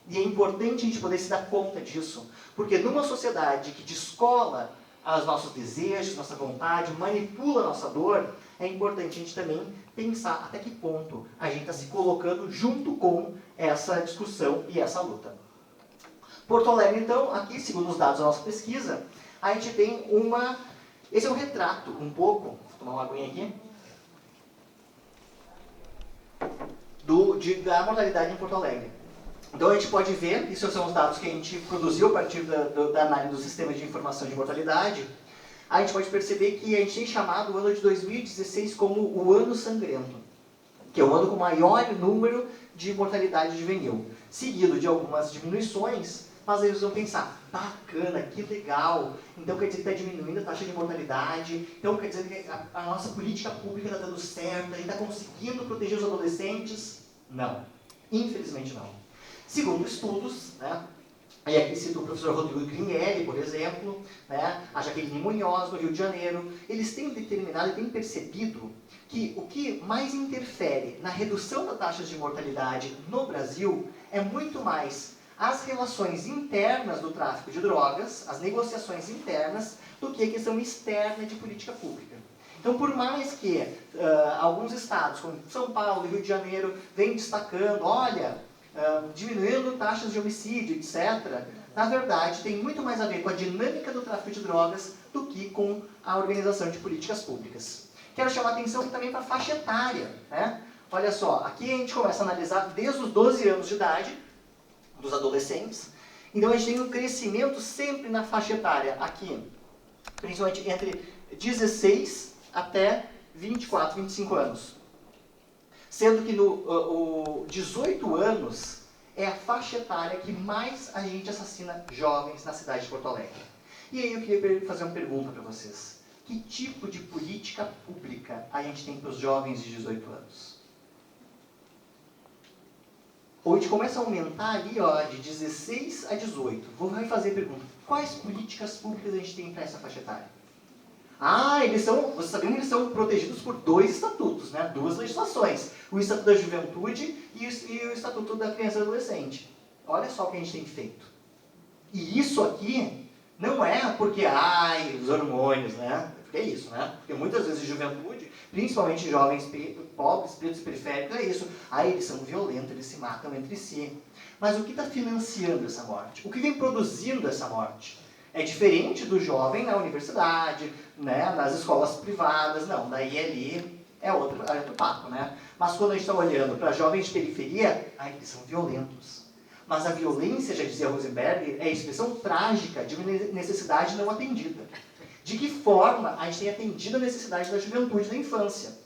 E é importante a gente poder se dar conta disso, porque numa sociedade que descola os nossos desejos, nossa vontade, manipula a nossa dor, é importante a gente também pensar até que ponto a gente está se colocando junto com essa discussão e essa luta. Porto Alegre, então, aqui, segundo os dados da nossa pesquisa, a gente tem uma... Esse é um retrato, um pouco, vou tomar uma aguinha aqui, da mortalidade em Porto Alegre. Então a gente pode ver, isso são os dados que a gente produziu a partir da análise do sistema de informação de mortalidade, a gente pode perceber que a gente tem chamado o ano de 2016 como o ano sangrento, que é o ano com maior número de mortalidade juvenil, seguido de algumas diminuições, mas aí vocês vão pensar, bacana, que legal, então quer dizer que está diminuindo a taxa de mortalidade, então quer dizer que a nossa política pública está dando certo, a gente está conseguindo proteger os adolescentes? Não, infelizmente não. Segundo estudos, né, e aqui cito o professor Rodrigo Grinelli, por exemplo, né, a Jaqueline Munhoz, no Rio de Janeiro, eles têm determinado e têm percebido que o que mais interfere na redução das taxas de mortalidade no Brasil é muito mais as relações internas do tráfico de drogas, as negociações internas, do que a questão externa de política pública. Então, por mais que alguns estados, como São Paulo e Rio de Janeiro, venham destacando, olha, diminuindo taxas de homicídio, etc., na verdade, tem muito mais a ver com a dinâmica do tráfico de drogas do que com a organização de políticas públicas. Quero chamar a atenção também para a faixa etária. Né? Olha só, aqui a gente começa a analisar desde os 12 anos de idade dos adolescentes. Então, a gente tem um crescimento sempre na faixa etária, aqui, principalmente entre 16 até 24, 25 anos. Sendo que no 18 anos é a faixa etária que mais a gente assassina jovens na cidade de Porto Alegre. E aí eu queria fazer uma pergunta para vocês. Que tipo de política pública a gente tem para os jovens de 18 anos? Ou a gente começa a aumentar ali, ó, de 16 a 18. Vou fazer a pergunta. Quais políticas públicas a gente tem para essa faixa etária? Vocês sabiam que eles são protegidos por 2 estatutos, né? 2 legislações. O Estatuto da Juventude e o Estatuto da Criança e do Adolescente. Olha só o que a gente tem feito. E isso aqui não é porque, os hormônios, né? Porque é isso, né? Porque muitas vezes juventude, principalmente jovens pobres, pretos e periféricos, é isso. Eles são violentos, eles se matam entre si. Mas o que está financiando essa morte? O que vem produzindo essa morte? É diferente do jovem na universidade, né, nas escolas privadas, não. Daí ali é outro papo, né? Mas quando a gente está olhando para jovens de periferia, eles são violentos. Mas a violência, já dizia Rosenberg, é a expressão trágica de uma necessidade não atendida. De que forma a gente tem atendido a necessidade da juventude, da infância?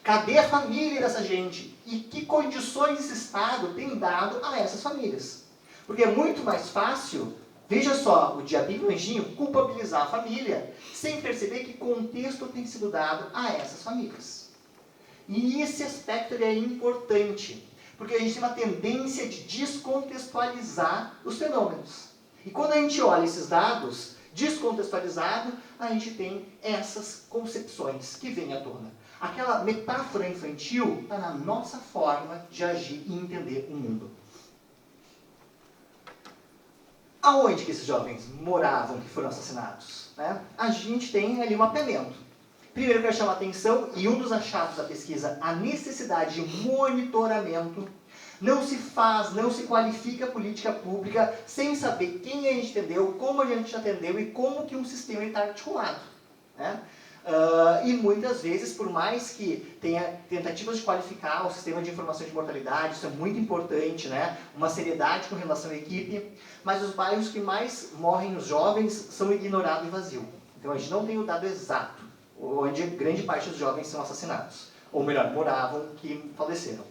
Cadê a família dessa gente? E que condições esse Estado tem dado a essas famílias? Porque é muito mais fácil, veja só, o diabinho anjinho, culpabilizar a família, sem perceber que contexto tem sido dado a essas famílias. E esse aspecto ele é importante, porque a gente tem uma tendência de descontextualizar os fenômenos. E quando a gente olha esses dados descontextualizados, a gente tem essas concepções que vêm à tona. Aquela metáfora infantil está na nossa forma de agir e entender o mundo. Aonde que esses jovens moravam que foram assassinados? Né? A gente tem ali um mapeamento. Primeiro eu quero chamar a atenção, e um dos achados da pesquisa, a necessidade de monitoramento. Não se faz, não se qualifica política pública sem saber quem a gente atendeu, como a gente atendeu e como que um sistema está articulado. Né? E muitas vezes, por mais que tenha tentativas de qualificar o sistema de informação de mortalidade, isso é muito importante, né? Uma seriedade com relação à equipe, mas os bairros que mais morrem os jovens são ignorados e vazios. Então a gente não tem o dado exato, onde grande parte dos jovens são assassinados, ou melhor, moravam, que faleceram.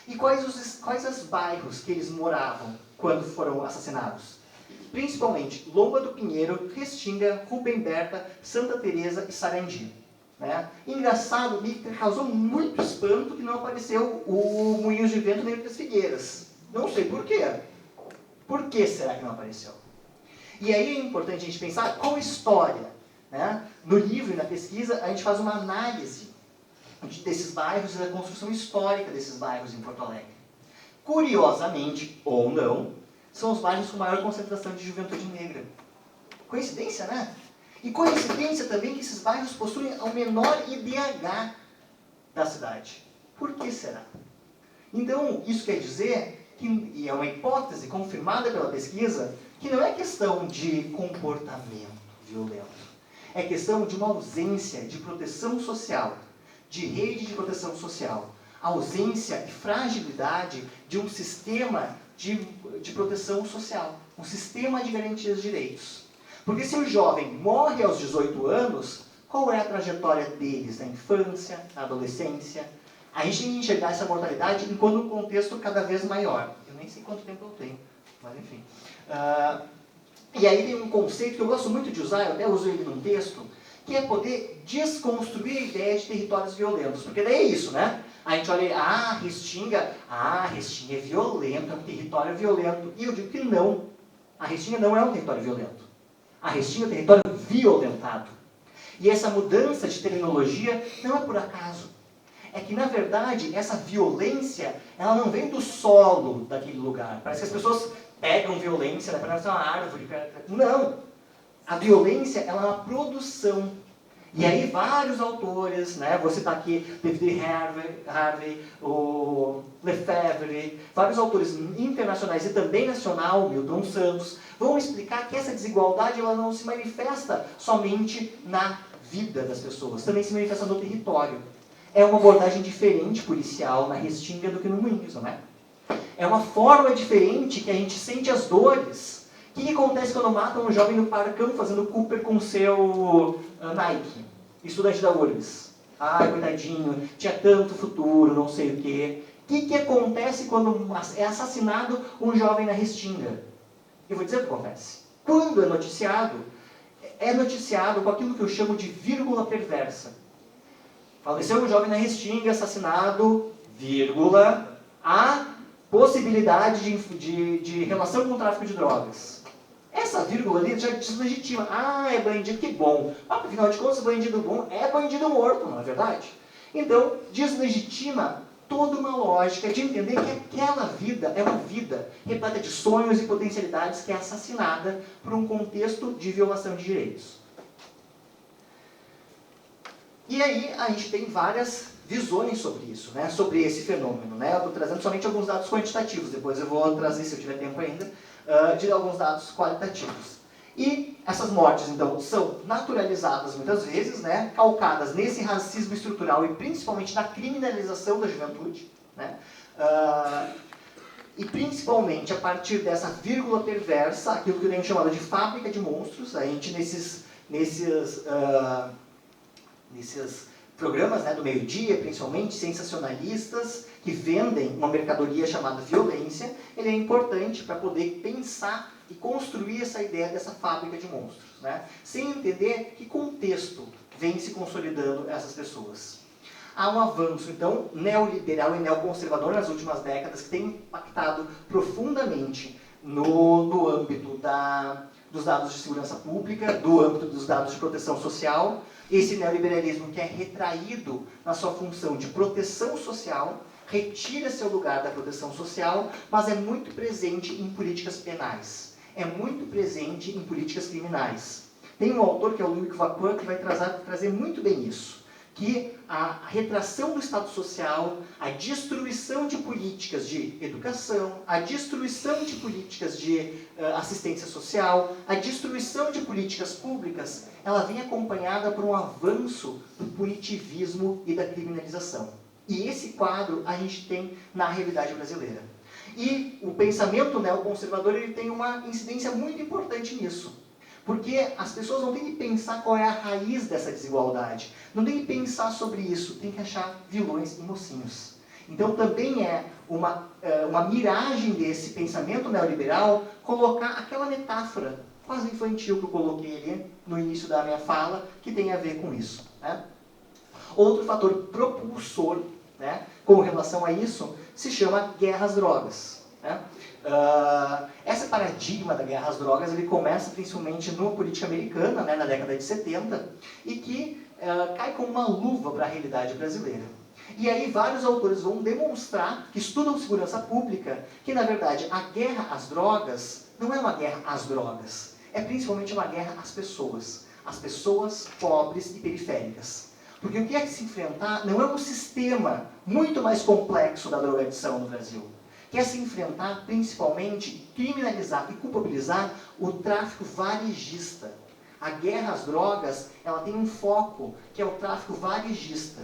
E quais os bairros que eles moravam quando foram assassinados? Principalmente Lomba do Pinheiro, Restinga, Rubem Berta, Santa Teresa e Sarandi. Né? Engraçado, me causou muito espanto que não apareceu o Moinhos de Vento nem o Três Figueiras. Não sei por quê. Por que será que não apareceu? E aí é importante a gente pensar qual a história. Né? No livro e na pesquisa, a gente faz uma análise desses bairros e da construção histórica desses bairros em Porto Alegre. Curiosamente, ou não, são os bairros com maior concentração de juventude negra. Coincidência, né? E coincidência também que esses bairros possuem o menor IDH da cidade. Por que será? Então, isso quer dizer, e é uma hipótese confirmada pela pesquisa, que não é questão de comportamento violento. É questão de uma ausência de proteção social, de rede de proteção social. Ausência e fragilidade de um sistema de proteção social, um sistema de garantias de direitos. Porque se o jovem morre aos 18 anos, qual é a trajetória deles na infância, na adolescência? A gente tem que enxergar essa mortalidade enquanto um contexto cada vez maior. Eu nem sei quanto tempo eu tenho, mas enfim. E aí tem um conceito que eu gosto muito de usar, eu até uso ele num texto, que é poder desconstruir a ideia de territórios violentos. Porque daí é isso, né? A gente olha, Restinga é violento, é um território violento. E eu digo que não. A Restinga não é um território violento. A Restinga é um território violentado. E essa mudança de terminologia não é por acaso. É que, na verdade, essa violência, ela não vem do solo daquele lugar. Parece que as pessoas pegam violência, né, para uma árvore. Não. A violência, ela é uma produção. E aí vários autores, né, vou citar aqui David Harvey, o Lefebvre, vários autores internacionais e também nacional, Milton Santos, vão explicar que essa desigualdade ela não se manifesta somente na vida das pessoas, também se manifesta no território. É uma abordagem diferente policial na Restinga do que no Moinhos, não é? É uma forma diferente que a gente sente as dores. O que acontece quando matam um jovem no Paracão fazendo Cooper com seu Nike? Estudante da URBS. Ai, coitadinho, tinha tanto futuro, não sei o quê. O que acontece quando é assassinado um jovem na Restinga? Eu vou dizer o que acontece. Quando é noticiado com aquilo que eu chamo de vírgula perversa. Faleceu um jovem na Restinga, assassinado, vírgula, a possibilidade de relação com o tráfico de drogas. Essa vírgula ali já deslegitima. É bandido, que bom. Afinal de contas, bandido bom é bandido morto, não é verdade? Então, deslegitima toda uma lógica de entender que aquela vida é uma vida repleta de sonhos e potencialidades que é assassinada por um contexto de violação de direitos. E aí a gente tem várias visões sobre isso, né? Sobre esse fenômeno. Né? Eu estou trazendo somente alguns dados quantitativos, depois eu vou trazer, se eu tiver tempo ainda, de alguns dados qualitativos. E essas mortes, então, são naturalizadas muitas vezes, né, calcadas nesse racismo estrutural e principalmente na criminalização da juventude, né, e principalmente a partir dessa vírgula perversa, aquilo que eu tenho chamado de fábrica de monstros. A gente nesses programas, né, do meio-dia, principalmente sensacionalistas, que vendem uma mercadoria chamada violência, ele é importante para poder pensar e construir essa ideia dessa fábrica de monstros, né, sem entender que contexto vem se consolidando essas pessoas. Há um avanço, então, neoliberal e neoconservador nas últimas décadas que tem impactado profundamente no âmbito dos dados de segurança pública, do âmbito dos dados de proteção social. Esse neoliberalismo que é retraído na sua função de proteção social, retira seu lugar da proteção social, mas é muito presente em políticas penais, é muito presente em políticas criminais. Tem um autor que é o Louis Vaquin que vai trazer muito bem isso, que a retração do Estado Social, a destruição de políticas de educação, a destruição de políticas de assistência social, a destruição de políticas públicas, ela vem acompanhada por um avanço do punitivismo e da criminalização. E esse quadro a gente tem na realidade brasileira. E o pensamento neoconservador ele tem uma incidência muito importante nisso. Porque as pessoas não têm que pensar qual é a raiz dessa desigualdade. Não tem que pensar sobre isso, tem que achar vilões e mocinhos. Então também é uma miragem desse pensamento neoliberal colocar aquela metáfora quase infantil que eu coloquei ali no início da minha fala, que tem a ver com isso, né? Outro fator propulsor, né, com relação a isso se chama guerra às drogas, né? Esse paradigma da guerra às drogas ele começa principalmente na política americana, né, na década de 70, e que cai como uma luva para a realidade brasileira. E aí vários autores vão demonstrar, que estudam segurança pública, que na verdade a guerra às drogas não é uma guerra às drogas, é principalmente uma guerra às pessoas pobres e periféricas. Porque o que é que se enfrentar não é um sistema muito mais complexo da drogadição no Brasil. Quer se enfrentar, principalmente, criminalizar e culpabilizar o tráfico varejista. A guerra às drogas, ela tem um foco, que é o tráfico varejista.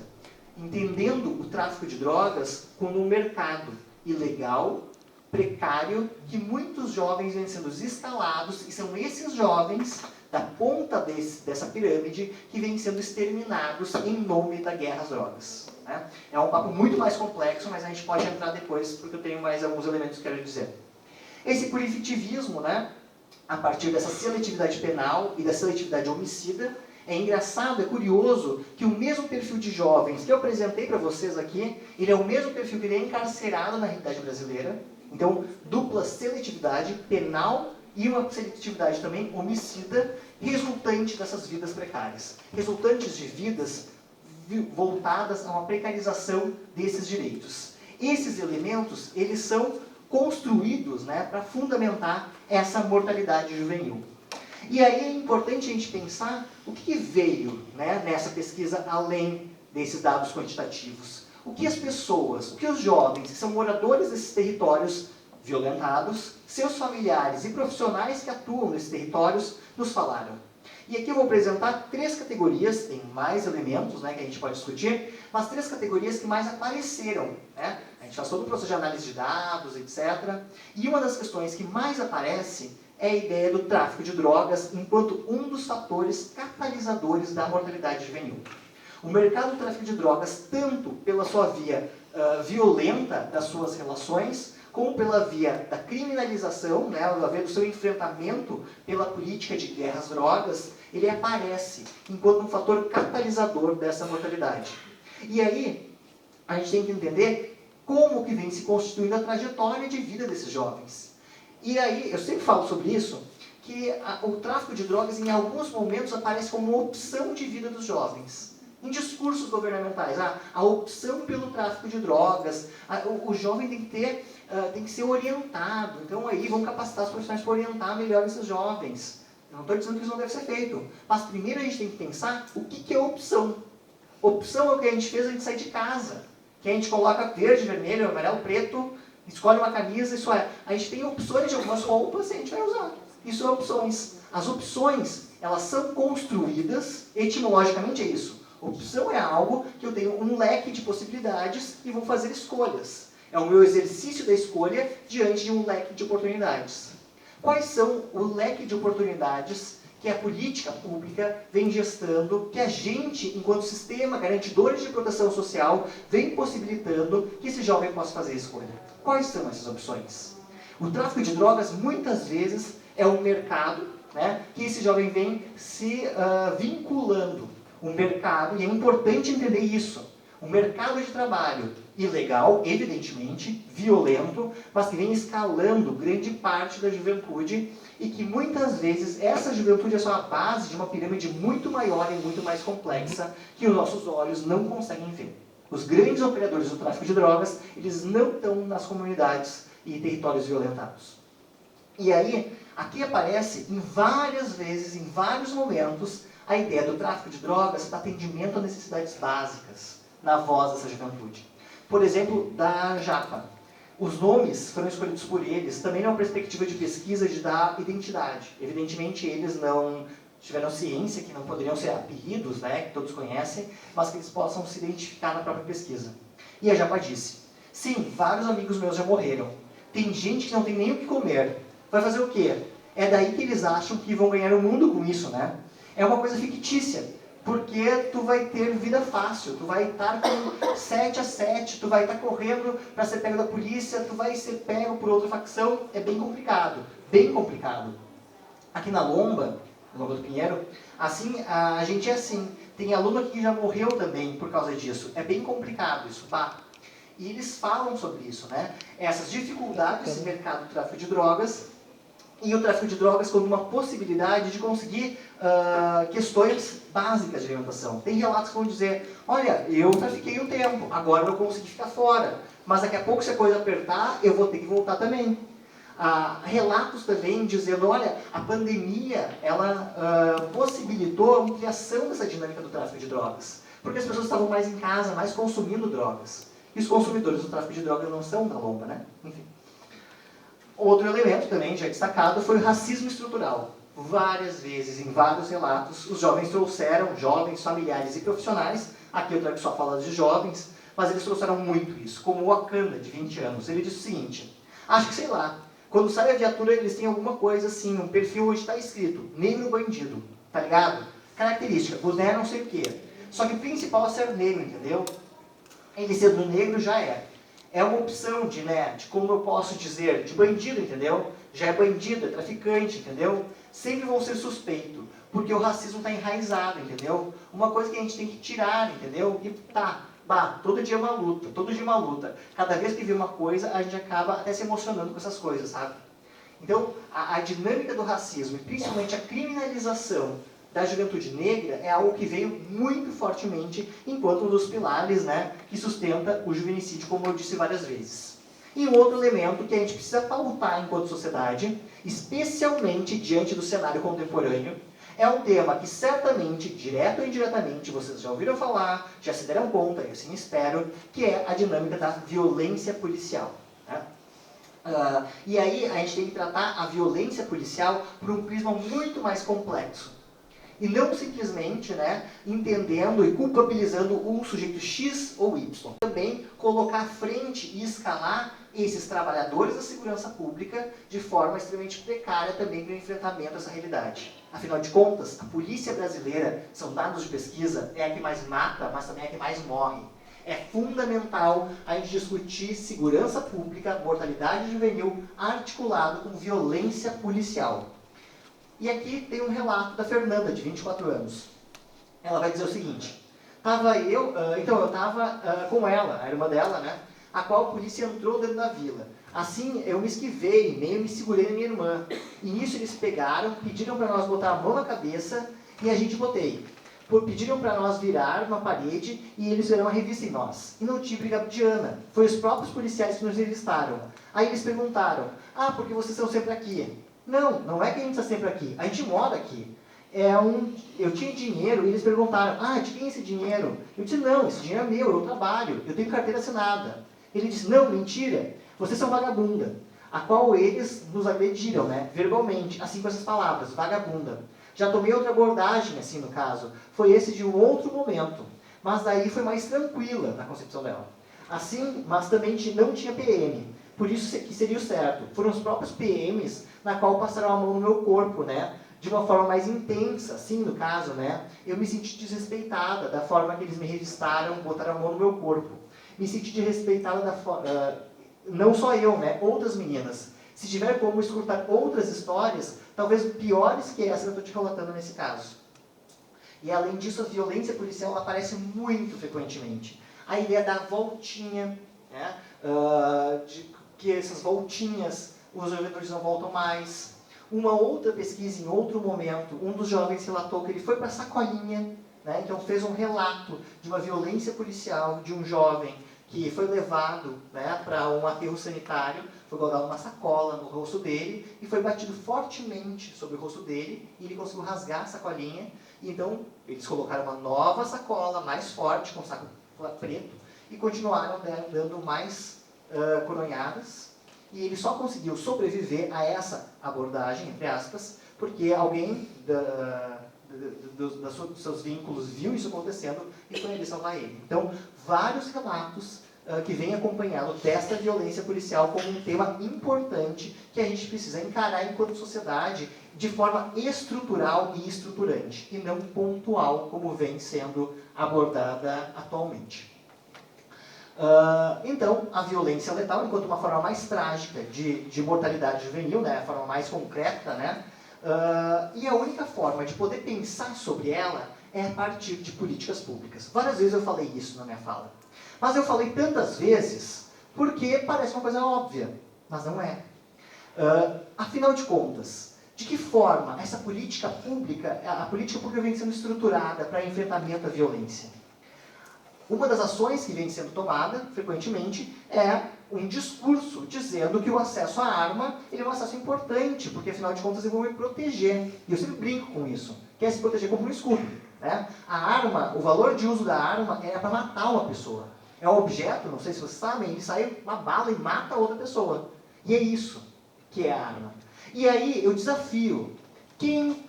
Entendendo o tráfico de drogas como um mercado ilegal, precário, que muitos jovens vêm sendo instalados, e são esses jovens, da ponta dessa pirâmide, que vêm sendo exterminados em nome da guerra às drogas. Né? É um papo muito mais complexo, mas a gente pode entrar depois, porque eu tenho mais alguns elementos que eu quero dizer. Esse punitivismo, né, a partir dessa seletividade penal e da seletividade homicida, é engraçado, é curioso, que o mesmo perfil de jovens que eu apresentei para vocês aqui, ele é o mesmo perfil que ele é encarcerado na realidade brasileira. Então, dupla seletividade penal e uma seletividade também homicida, resultante dessas vidas precárias. Resultantes de vidas voltadas a uma precarização desses direitos. Esses elementos, eles são construídos, né, para fundamentar essa mortalidade juvenil. E aí é importante a gente pensar o que veio, né, nessa pesquisa além desses dados quantitativos. O que as pessoas, o que os jovens que são moradores desses territórios violentados, seus familiares e profissionais que atuam nesses territórios nos falaram. E aqui eu vou apresentar 3 categorias, tem mais elementos, né, que a gente pode discutir, mas 3 categorias que mais apareceram. Né? A gente faz todo o processo de análise de dados, etc. E uma das questões que mais aparece é a ideia do tráfico de drogas enquanto um dos fatores catalisadores da mortalidade juvenil. O mercado do tráfico de drogas, tanto pela sua via violenta das suas relações, como pela via da criminalização, né, pela via do seu enfrentamento pela política de guerra às drogas, ele aparece enquanto um fator catalisador dessa mortalidade. E aí, a gente tem que entender como que vem se constituindo a trajetória de vida desses jovens. E aí, eu sempre falo sobre isso, que o tráfico de drogas em alguns momentos aparece como uma opção de vida dos jovens. Em discursos governamentais, a opção pelo tráfico de drogas, o jovem tem que ser orientado. Então aí vão capacitar os profissionais para orientar melhor esses jovens. Eu não estou dizendo que isso não deve ser feito, mas primeiro a gente tem que pensar o que é opção. Opção é o que a gente fez antes de sair de casa, que a gente coloca verde, vermelho, amarelo, preto, escolhe uma camisa, isso é. A gente tem opções de algumas roupas e a gente vai usar. Isso é opções. As opções, elas são construídas, etimologicamente é isso. Opção é algo que eu tenho um leque de possibilidades e vou fazer escolhas. É o meu exercício da escolha diante de um leque de oportunidades. Quais são o leque de oportunidades que a política pública vem gestando, que a gente, enquanto sistema garantidores de proteção social, vem possibilitando que esse jovem possa fazer escolha? Quais são essas opções? O tráfico de drogas, muitas vezes, é um mercado, né, que esse jovem vem se vinculando. Um mercado, e é importante entender isso, um mercado de trabalho ilegal, evidentemente, violento, mas que vem escalando grande parte da juventude e que muitas vezes essa juventude é só a base de uma pirâmide muito maior e muito mais complexa que os nossos olhos não conseguem ver. Os grandes operadores do tráfico de drogas, eles não estão nas comunidades e territórios violentados. E aí, aqui aparece em várias vezes, em vários momentos, a ideia do tráfico de drogas para atendimento a necessidades básicas na voz dessa juventude. Por exemplo, da Japa. Os nomes foram escolhidos por eles, também numa perspectiva de pesquisa de dar identidade. Evidentemente, eles não tiveram ciência que não poderiam ser apelidos, né, que todos conhecem, mas que eles possam se identificar na própria pesquisa. E a Japa disse, sim, vários amigos meus já morreram. Tem gente que não tem nem o que comer. Vai fazer o quê? É daí que eles acham que vão ganhar o mundo com isso, né? É uma coisa fictícia, porque tu vai ter vida fácil, tu vai estar com 7 a 7, tu vai estar correndo para ser pego da polícia, tu vai ser pego por outra facção, é bem complicado, bem complicado. Aqui na Lomba do Pinheiro, assim, a gente é assim, tem aluno aqui que já morreu também por causa disso, é bem complicado isso, pá. E eles falam sobre isso, né? Essas dificuldades desse mercado do tráfico de drogas, e o tráfico de drogas como uma possibilidade de conseguir questões básicas de alimentação. Tem relatos que vão dizer, olha, eu trafiquei um tempo, agora eu consegui ficar fora, mas daqui a pouco se a coisa apertar, eu vou ter que voltar também. Relatos também dizendo, olha, a pandemia, ela possibilitou a ampliação dessa dinâmica do tráfico de drogas, porque as pessoas estavam mais em casa, mais consumindo drogas. E os consumidores do tráfico de drogas não são da Lomba, né? Enfim. Outro elemento também já destacado foi o racismo estrutural. Várias vezes, em vários relatos, os jovens trouxeram, jovens, familiares e profissionais, aqui eu trago só falas de jovens, mas eles trouxeram muito isso, como o Wakanda, de 20 anos. Ele disse o seguinte, acho que sei lá, quando sai a viatura eles têm alguma coisa assim, um perfil onde está escrito, negro bandido, tá ligado? Característica, boné não sei o quê. Só que o principal é ser negro, entendeu? Ele sendo negro já é. É uma opção de, né, de como eu posso dizer, de bandido, entendeu? Já é bandido, é traficante, entendeu? Sempre vão ser suspeito, porque o racismo está enraizado, entendeu? Uma coisa que a gente tem que tirar, entendeu? E todo dia é uma luta, todo dia é uma luta. Cada vez que vê uma coisa, a gente acaba até se emocionando com essas coisas, sabe? Então, a dinâmica do racismo, e principalmente a criminalização da juventude negra, é algo que veio muito fortemente enquanto um dos pilares, né, que sustenta o juvenicídio, como eu disse várias vezes. E um outro elemento que a gente precisa pautar enquanto sociedade, especialmente diante do cenário contemporâneo, é um tema que certamente, direto ou indiretamente, vocês já ouviram falar, já se deram conta, eu assim espero, que é a dinâmica da violência policial. Né? E aí a gente tem que tratar a violência policial por um prisma muito mais complexo. E não simplesmente, né, entendendo e culpabilizando um sujeito X ou Y. Também colocar à frente e escalar esses trabalhadores da segurança pública de forma extremamente precária também para o enfrentamento dessa realidade. Afinal de contas, a polícia brasileira, são dados de pesquisa, é a que mais mata, mas também é a que mais morre. É fundamental a gente discutir segurança pública, mortalidade juvenil, articulado com violência policial. E aqui tem um relato da Fernanda, de 24 anos. Ela vai dizer o seguinte, eu estava com ela, a irmã dela, né, a qual a polícia entrou dentro da vila. Assim, eu me esquivei, meio me segurei na minha irmã. E nisso eles pegaram, pediram para nós botar a mão na cabeça e a gente botei. Pediram para nós virar uma parede e eles fizeram uma revista em nós. E não tive brigadiana. Foi os próprios policiais que nos revistaram. Aí eles perguntaram, porque vocês estão sempre aqui? Não, não é que a gente está sempre aqui. A gente mora aqui. Eu tinha dinheiro e eles perguntaram, de quem é esse dinheiro? Eu disse, não, esse dinheiro é meu, eu trabalho, eu tenho carteira assinada. Ele disse, não, mentira, vocês são vagabunda. a qual eles nos agrediram, né, verbalmente, assim com essas palavras, vagabunda. Já tomei outra abordagem, assim, no caso, foi esse de um outro momento, mas daí foi mais tranquila na concepção dela. Assim, mas também não tinha PM, por isso que seria o certo. Foram os próprios PMs na qual passaram a mão no meu corpo, né, de uma forma mais intensa, assim, no caso, né, eu me senti desrespeitada da forma que eles me revistaram, botaram a mão no meu corpo. Me senti desrespeitada da forma... não só eu, né, outras meninas. Se tiver como escutar outras histórias, talvez piores que essa que eu estou te relatando nesse caso. E além disso, a violência policial ela aparece muito frequentemente. A ideia da voltinha, né, de que essas voltinhas, os jogadores não voltam mais. Uma outra pesquisa, em outro momento, um dos jovens relatou que ele foi para a sacolinha, né, então fez um relato de uma violência policial de um jovem que foi levado, né, para um aterro sanitário, foi colocado uma sacola no rosto dele e foi batido fortemente sobre o rosto dele e ele conseguiu rasgar a sacolinha. E então eles colocaram uma nova sacola, mais forte, com saco preto, e continuaram, né, dando mais coronhadas. E ele só conseguiu sobreviver a essa abordagem, entre aspas, porque alguém dos seus vínculos viu isso acontecendo e foi ali salvar ele. Então, vários relatos que vêm acompanhando desta violência policial como um tema importante que a gente precisa encarar enquanto sociedade de forma estrutural e estruturante, e não pontual, como vem sendo abordada atualmente. Então, a violência letal, enquanto uma forma mais trágica de mortalidade juvenil, né, a forma mais concreta, né, e a única forma de poder pensar sobre ela é a partir de políticas públicas. Várias vezes eu falei isso na minha fala. Mas eu falei tantas vezes porque parece uma coisa óbvia, mas não é. Afinal de contas, de que forma essa política pública, a política pública vem sendo estruturada para enfrentamento à violência? Uma das ações que vem sendo tomada, frequentemente, é um discurso dizendo que o acesso à arma ele é um acesso importante, porque, afinal de contas, eu vou me proteger. E eu sempre brinco com isso, que é se proteger como um escudo. Né? A arma, o valor de uso da arma é para matar uma pessoa. É um objeto, não sei se vocês sabem, ele sai uma bala e mata outra pessoa. E é isso que é a arma. E aí eu desafio,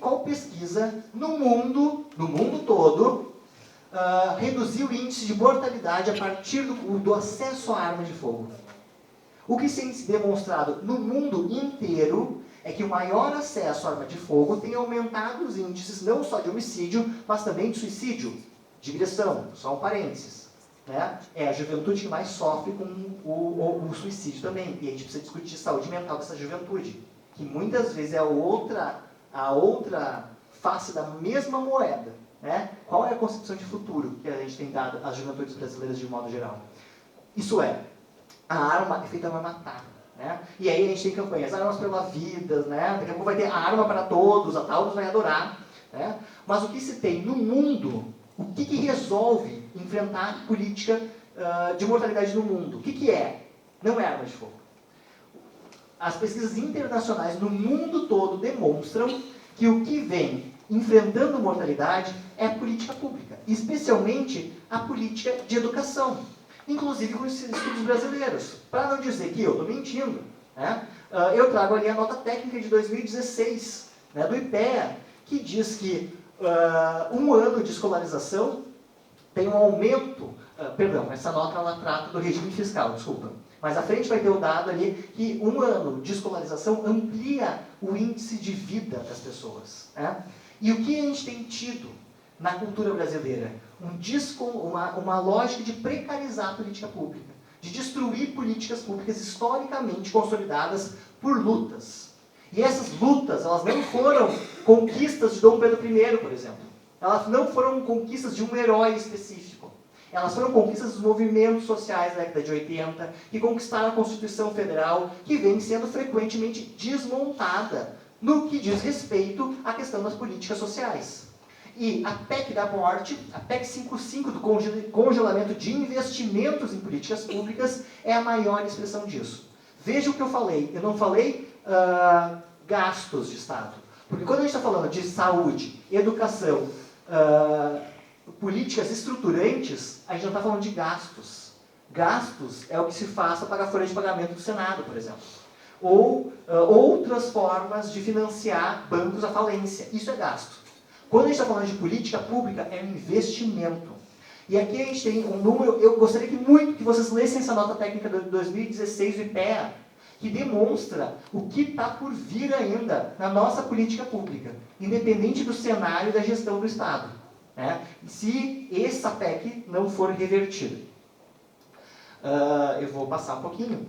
qual pesquisa no mundo todo, reduzir o índice de mortalidade a partir do acesso à arma de fogo? O que tem se demonstrado no mundo inteiro é que o maior acesso à arma de fogo tem aumentado os índices não só de homicídio, mas também de suicídio. Digressão, só um parênteses. Né? É a juventude que mais sofre com o suicídio também. E a gente precisa discutir saúde mental dessa juventude, que muitas vezes é a outra face da mesma moeda. Né? Qual é a concepção de futuro que a gente tem dado às juventudes brasileiras de modo geral? Isso é, a arma é feita para matar. Né? E aí a gente tem campanhas, armas pela vida, né? Daqui a pouco vai ter arma para todos, a todos vai adorar. Né? Mas o que se tem no mundo, o que resolve enfrentar a política de mortalidade no mundo? O que é? Não é arma de fogo. As pesquisas internacionais no mundo todo demonstram que o que vem enfrentando mortalidade é a política pública, especialmente a política de educação, inclusive com os estudos brasileiros. Para não dizer que eu estou mentindo, né, eu trago ali a nota técnica de 2016, né, do IPEA, que diz que um ano de escolarização tem um aumento, essa nota ela trata do regime fiscal, desculpa, mas à frente vai ter o dado ali que um ano de escolarização amplia o índice de vida das pessoas. Né? E o que a gente tem tido na cultura brasileira? Uma lógica de precarizar a política pública, de destruir políticas públicas historicamente consolidadas por lutas. E essas lutas, elas não foram conquistas de Dom Pedro I, por exemplo. Elas não foram conquistas de um herói específico. Elas foram conquistas dos movimentos sociais da década de 80, que conquistaram a Constituição Federal, que vem sendo frequentemente desmontada no que diz respeito à questão das políticas sociais. E a PEC da morte, a PEC 55 do congelamento de investimentos em políticas públicas, é a maior expressão disso. Veja o que eu falei. Eu não falei gastos de Estado. Porque quando a gente está falando de saúde, educação, políticas estruturantes, a gente não está falando de gastos. Gastos é o que se faz para pagar a folha de pagamento do Senado, por exemplo. ou outras formas de financiar bancos à falência. Isso é gasto. Quando a gente está falando de política pública, é um investimento. E aqui a gente tem um número, eu gostaria muito que vocês lessem essa nota técnica de 2016 do IPEA, que demonstra o que está por vir ainda na nossa política pública, independente do cenário da gestão do Estado, né? Se essa PEC não for revertida. Eu vou passar um pouquinho.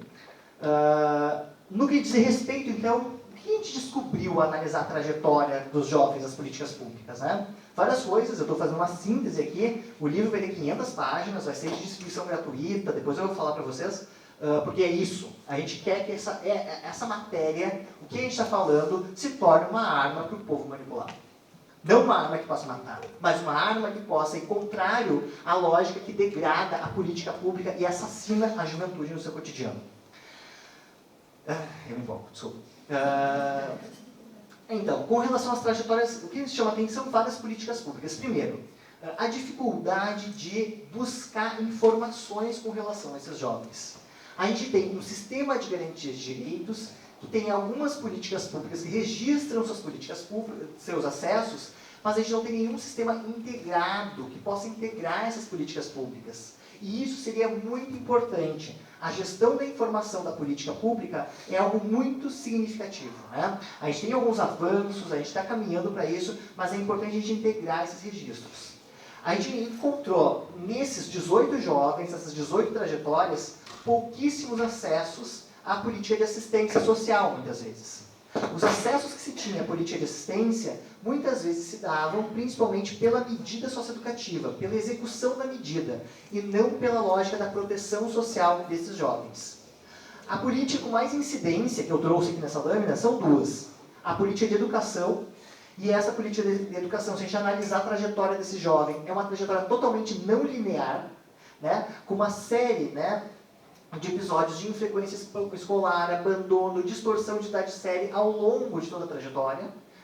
No que diz respeito, então, o que a gente descobriu ao analisar a trajetória dos jovens nas políticas públicas, né? Várias coisas, eu estou fazendo uma síntese aqui, o livro vai ter 500 páginas, vai ser de distribuição gratuita, depois eu vou falar para vocês, porque é isso, a gente quer que essa matéria, o que a gente está falando, se torne uma arma para o povo manipular. Não uma arma que possa matar, mas uma arma que possa ir contrário à lógica que degrada a política pública e assassina a juventude no seu cotidiano. Eu me empolgo, desculpa. Então, com relação às trajetórias, o que nos chama a atenção são várias políticas públicas. Primeiro, a dificuldade de buscar informações com relação a esses jovens. A gente tem um sistema de garantias de direitos, que tem algumas políticas públicas que registram suas políticas públicas, seus acessos, mas a gente não tem nenhum sistema integrado que possa integrar essas políticas públicas. E isso seria muito importante. A gestão da informação da política pública é algo muito significativo, né? A gente tem alguns avanços, a gente está caminhando para isso, mas é importante a gente integrar esses registros. A gente encontrou nesses 18 jovens, essas 18 trajetórias, pouquíssimos acessos à política de assistência social, muitas vezes. Os acessos que se tinha à política de assistência, muitas vezes se davam principalmente pela medida socioeducativa, pela execução da medida, e não pela lógica da proteção social desses jovens. A política com mais incidência, que eu trouxe aqui nessa lâmina, são duas. A política de educação, e essa política de educação, se a gente analisar a trajetória desse jovem, é uma trajetória totalmente não linear, né, com uma série, né, de episódios de infrequência escolar, abandono, distorção de idade série ao longo de toda a trajetória,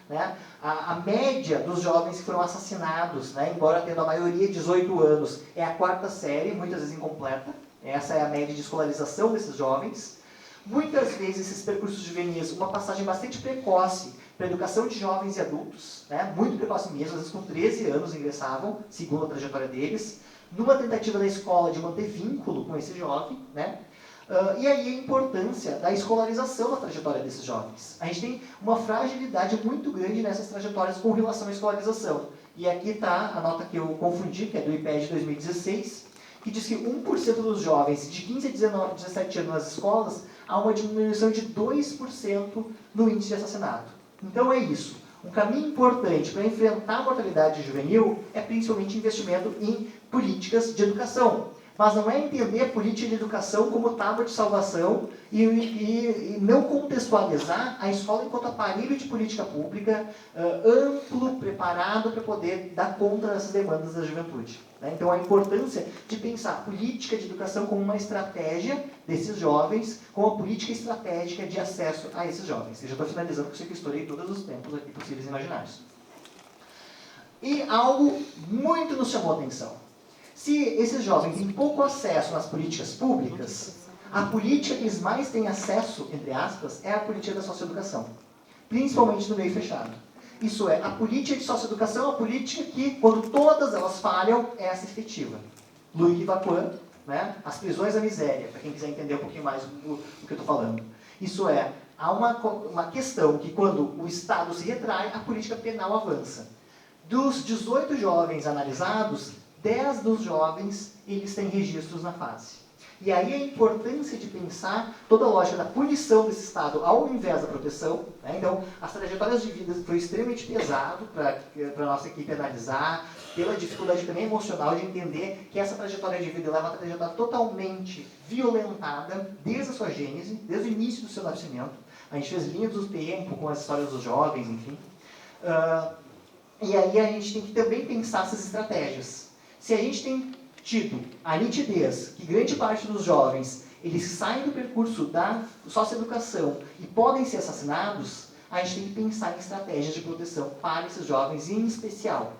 né? A média dos jovens que foram assassinados, né, embora tendo a maioria 18 anos, é a 4ª série, muitas vezes incompleta. Essa é a média de escolarização desses jovens. Muitas vezes esses percursos juvenis, uma passagem bastante precoce para a educação de jovens e adultos, né, muito precoce mesmo, às vezes com 13 anos ingressavam, segundo a trajetória deles, numa tentativa da escola de manter vínculo com esse jovem, né? E aí a importância da escolarização na trajetória desses jovens. A gente tem uma fragilidade muito grande nessas trajetórias com relação à escolarização. E aqui está a nota que eu confundi, que é do IPEA de 2016, que diz que 1% dos jovens de 15 a 17 anos nas escolas há uma diminuição de 2% no índice de assassinato. Então é isso. Um caminho importante para enfrentar a mortalidade juvenil é principalmente investimento em políticas de educação. Mas não é entender a política de educação como tábua de salvação e não contextualizar a escola enquanto aparelho de política pública amplo, preparado para poder dar conta dessas demandas da juventude, né? Então a importância de pensar a política de educação como uma estratégia desses jovens, como uma política estratégica de acesso a esses jovens. Eu já estou finalizando, porque eu sei que estourei todos os tempos aqui possíveis e imaginários. E algo muito nos chamou a atenção. Se esses jovens têm pouco acesso nas políticas públicas, a política que eles mais têm acesso, entre aspas, é a política da socioeducação, principalmente no meio fechado. Isso é, a política de socioeducação é a política que, quando todas elas falham, é essa efetiva. Luiz Vacuan, né? As prisões da miséria, para quem quiser entender um pouquinho mais do que eu estou falando. Isso é, há uma questão que, quando o Estado se retrai, a política penal avança. Dos 18 jovens analisados, 10 dos jovens, eles têm registros na face. E aí a importância de pensar toda a lógica da punição desse Estado ao invés da proteção, né? Então, as trajetórias de vida foi extremamente pesado para a nossa equipe analisar, pela dificuldade também emocional de entender que essa trajetória de vida é uma trajetória totalmente violentada desde a sua gênese, desde o início do seu nascimento. A gente fez linhas do tempo com as histórias dos jovens, enfim. E aí a gente tem que também pensar essas estratégias. Se a gente tem tido a nitidez que grande parte dos jovens eles saem do percurso da socioeducação e podem ser assassinados, a gente tem que pensar em estratégias de proteção para esses jovens em especial,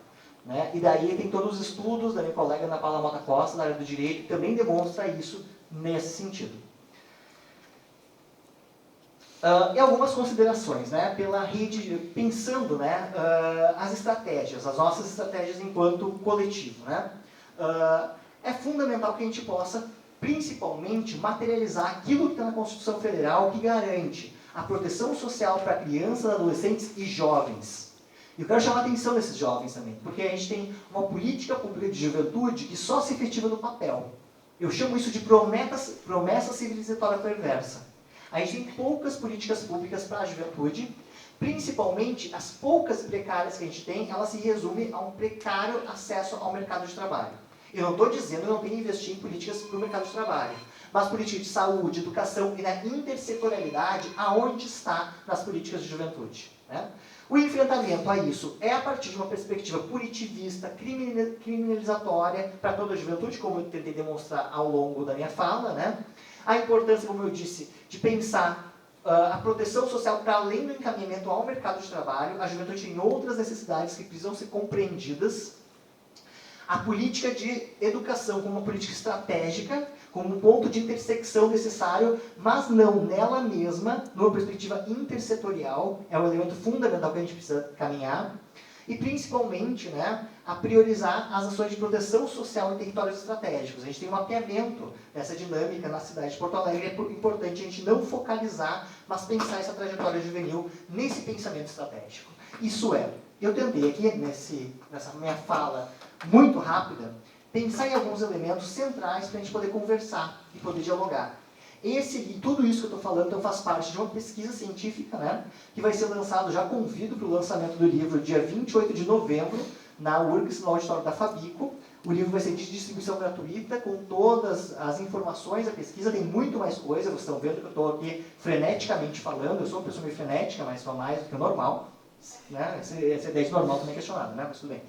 né? E daí tem todos os estudos da minha colega Ana Paula Mota Costa, da área do direito, que também demonstra isso nesse sentido. E algumas considerações, né, pela rede, pensando, né, as estratégias, as nossas estratégias enquanto coletivo, né. É fundamental que a gente possa, principalmente, materializar aquilo que está na Constituição Federal, que garante a proteção social para crianças, adolescentes e jovens. E eu quero chamar a atenção desses jovens também, porque a gente tem uma política pública de juventude que só se efetiva no papel. Eu chamo isso de promessa civilizatória perversa. A gente tem poucas políticas públicas para a juventude, principalmente as poucas precárias que a gente tem, elas se resumem a um precário acesso ao mercado de trabalho. Eu não estou dizendo que não tem que investir em políticas para o mercado de trabalho, mas política de saúde, educação e na intersetorialidade, aonde está nas políticas de juventude, né? O enfrentamento a isso é a partir de uma perspectiva punitivista, criminalizatória para toda a juventude, como eu tentei demonstrar ao longo da minha fala, né? A importância, como eu disse, de pensar a proteção social para além do encaminhamento ao mercado de trabalho. A juventude tem outras necessidades que precisam ser compreendidas. A política de educação como uma política estratégica, como um ponto de intersecção necessário, mas não nela mesma, numa perspectiva intersetorial, é um elemento fundamental que a gente precisa caminhar. E, principalmente, né, a priorizar as ações de proteção social em territórios estratégicos. A gente tem um mapeamento dessa dinâmica na cidade de Porto Alegre. É importante a gente não focalizar, mas pensar essa trajetória juvenil nesse pensamento estratégico. Isso é, eu tentei aqui, nessa minha fala muito rápida, pensar em alguns elementos centrais para a gente poder conversar e poder dialogar. Tudo isso que eu estou falando então, faz parte de uma pesquisa científica, né, que vai ser lançado, já convido para o lançamento do livro, dia 28 de novembro, na URGS, no auditório da Fabico. O livro vai ser de distribuição gratuita, com todas as informações, a pesquisa, tem muito mais coisa, vocês estão vendo que eu estou aqui freneticamente falando, eu sou uma pessoa meio frenética, mas sou mais do que o normal, né? Essa ideia de normal também é questionada, né? Mas tudo bem.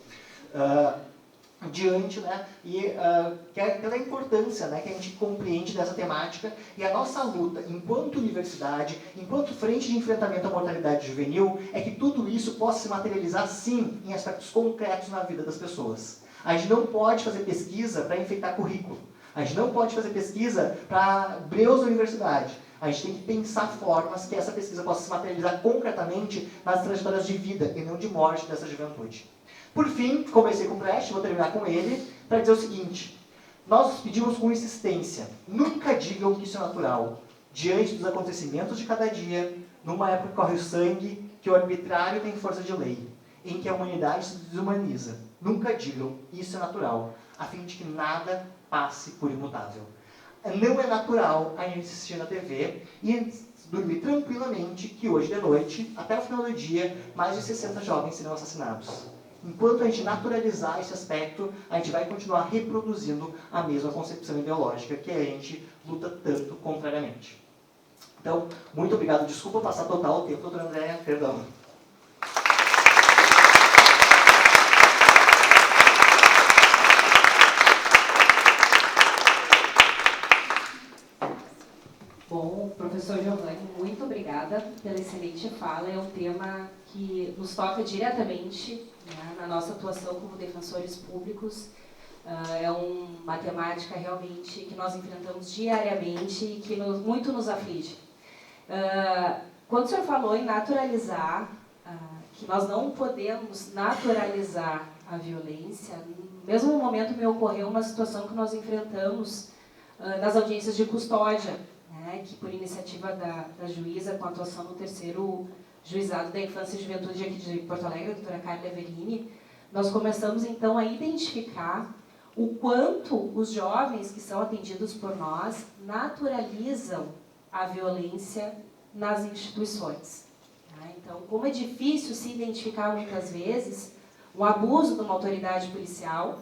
Diante, né, que é pela importância, né, que a gente compreende dessa temática, e a nossa luta enquanto universidade, enquanto frente de enfrentamento à mortalidade juvenil, é que tudo isso possa se materializar sim em aspectos concretos na vida das pessoas. A gente não pode fazer pesquisa para enfeitar currículo, a gente não pode fazer pesquisa para breus da universidade. A gente tem que pensar formas que essa pesquisa possa se materializar concretamente nas trajetórias de vida e não de morte dessa juventude. Por fim, comecei com o Brecht, vou terminar com ele, para dizer o seguinte: nós pedimos com insistência, nunca digam que isso é natural, diante dos acontecimentos de cada dia, numa época que corre o sangue, que o arbitrário tem força de lei, em que a humanidade se desumaniza. Nunca digam, isso é natural, a fim de que nada passe por imutável. Não é natural a gente assistir na TV e dormir tranquilamente que hoje de noite, até o final do dia, mais de 60 jovens serão assassinados. Enquanto a gente naturalizar esse aspecto, a gente vai continuar reproduzindo a mesma concepção ideológica que a gente luta tanto contrariamente. Então, muito obrigado. Desculpa passar total o tempo, doutora Andréia, perdão. Bom, professor Giovanni, muito obrigada pela excelente fala. É um tema que nos toca diretamente, né, na nossa atuação como defensores públicos. É uma temática realmente que nós enfrentamos diariamente e que muito nos aflige. Quando o senhor falou em naturalizar, que nós não podemos naturalizar a violência, no mesmo momento me ocorreu uma situação que nós enfrentamos nas audiências de custódia, né, que por iniciativa da juíza, com atuação no 3º Juizado da Infância e Juventude aqui de Porto Alegre, a doutora Carla Everini, nós começamos então a identificar o quanto os jovens que são atendidos por nós naturalizam a violência nas instituições. Então, como é difícil se identificar muitas vezes um abuso de uma autoridade policial,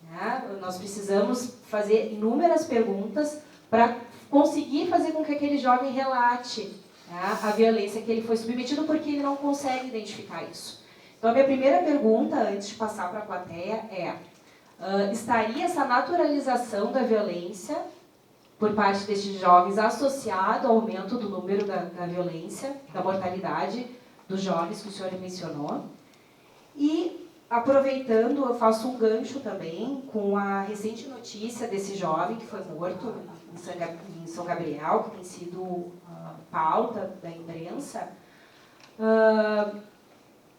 né, nós precisamos fazer inúmeras perguntas para conseguir fazer com que aquele jovem relate, né, a violência que ele foi submetido, porque ele não consegue identificar isso. Então, a minha primeira pergunta, antes de passar para a plateia, é: estaria essa naturalização da violência por parte destes jovens associado ao aumento do número da violência, da mortalidade dos jovens que o senhor mencionou? E, aproveitando, eu faço um gancho também com a recente notícia desse jovem que foi morto em São Gabriel, que tem sido pauta da imprensa,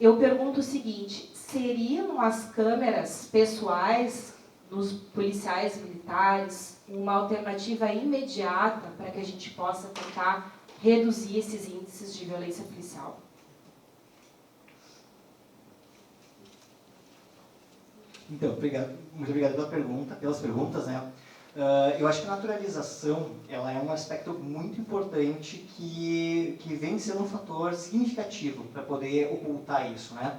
eu pergunto o seguinte: seriam as câmeras pessoais dos policiais militares uma alternativa imediata para que a gente possa tentar reduzir esses índices de violência policial? Então, muito obrigado pelas perguntas, né? Eu acho que a naturalização, ela é um aspecto muito importante que vem sendo um fator significativo para poder ocultar isso, né?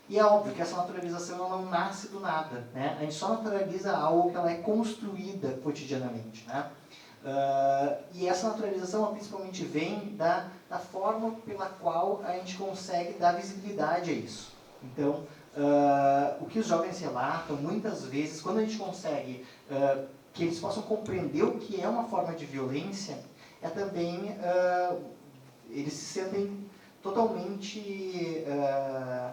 E é óbvio que essa naturalização ela não nasce do nada, né? A gente só naturaliza algo que ela é construída cotidianamente, né? E essa naturalização ela principalmente vem da forma pela qual a gente consegue dar visibilidade a isso. Então, o que os jovens relatam, muitas vezes, quando a gente consegue que eles possam compreender o que é uma forma de violência, é também, eles se sentem totalmente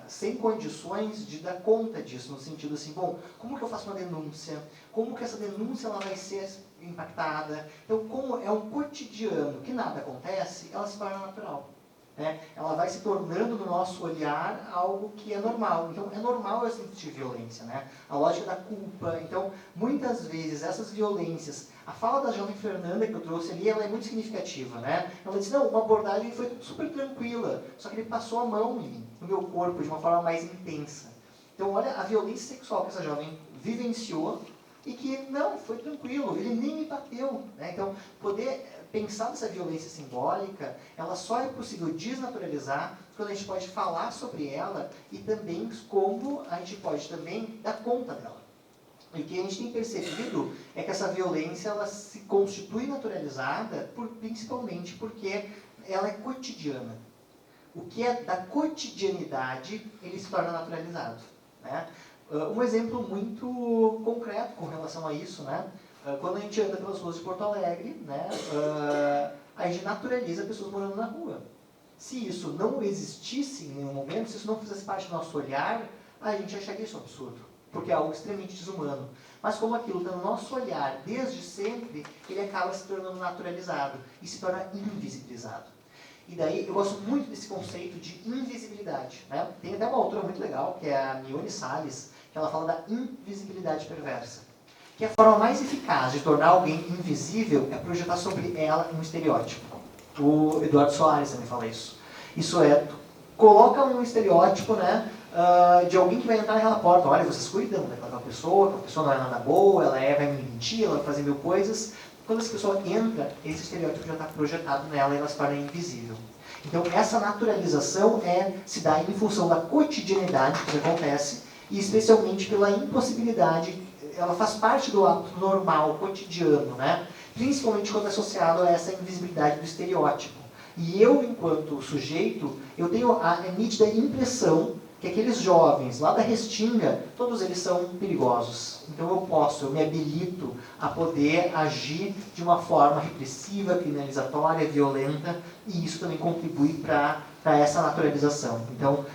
sem condições de dar conta disso, no sentido assim, bom, como que eu faço uma denúncia? Como que essa denúncia ela vai ser impactada? Então, como é um cotidiano que nada acontece, ela se torna natural. Né? Ela vai se tornando no nosso olhar algo que é normal. Então, é normal eu sentir violência, né? A lógica da culpa. Então, muitas vezes, essas violências... A fala da jovem Fernanda que eu trouxe ali, ela é muito significativa, né? Ela disse, não, uma abordagem foi super tranquila, só que ele passou a mão em mim, no meu corpo, de uma forma mais intensa. Então, olha a violência sexual que essa jovem vivenciou e que, não, foi tranquilo, ele nem me bateu. Né? Então, poder pensar nessa violência simbólica, ela só é possível desnaturalizar quando a gente pode falar sobre ela e também como a gente pode também dar conta dela. E o que a gente tem percebido é que essa violência ela se constitui naturalizada principalmente porque ela é cotidiana. O que é da cotidianidade, ele se torna naturalizado. Né? Um exemplo muito concreto com relação a isso, né? Quando a gente anda pelas ruas de Porto Alegre, né, a gente naturaliza pessoas morando na rua. Se isso não existisse em nenhum momento, se isso não fizesse parte do nosso olhar, a gente acharia isso um absurdo, porque é algo extremamente desumano. Mas como aquilo está no nosso olhar desde sempre, ele acaba se tornando naturalizado e se torna invisibilizado. E daí eu gosto muito desse conceito de invisibilidade. Né? Tem até uma autora muito legal, que é a Mione Salles, que ela fala da invisibilidade perversa. Que a forma mais eficaz de tornar alguém invisível é projetar sobre ela um estereótipo. O Eduardo Soares também fala isso. Isso é, coloca um estereótipo, né, de alguém que vai entrar naquela porta. Olha, vocês cuidam daquela pessoa, a pessoa não é nada boa, ela vai me mentir, ela vai fazer mil coisas. Quando essa pessoa entra, esse estereótipo já está projetado nela e ela se torna invisível. Então, essa naturalização se dá em função da cotidianidade que acontece e especialmente pela impossibilidade. Ela faz parte do hábito normal, cotidiano, né? Principalmente quando é associado a essa invisibilidade do estereótipo. E eu, enquanto sujeito, eu tenho a nítida impressão que aqueles jovens lá da Restinga, todos eles são perigosos. Então eu me habilito a poder agir de uma forma repressiva, criminalizatória, violenta, e isso também contribui para essa naturalização. Então,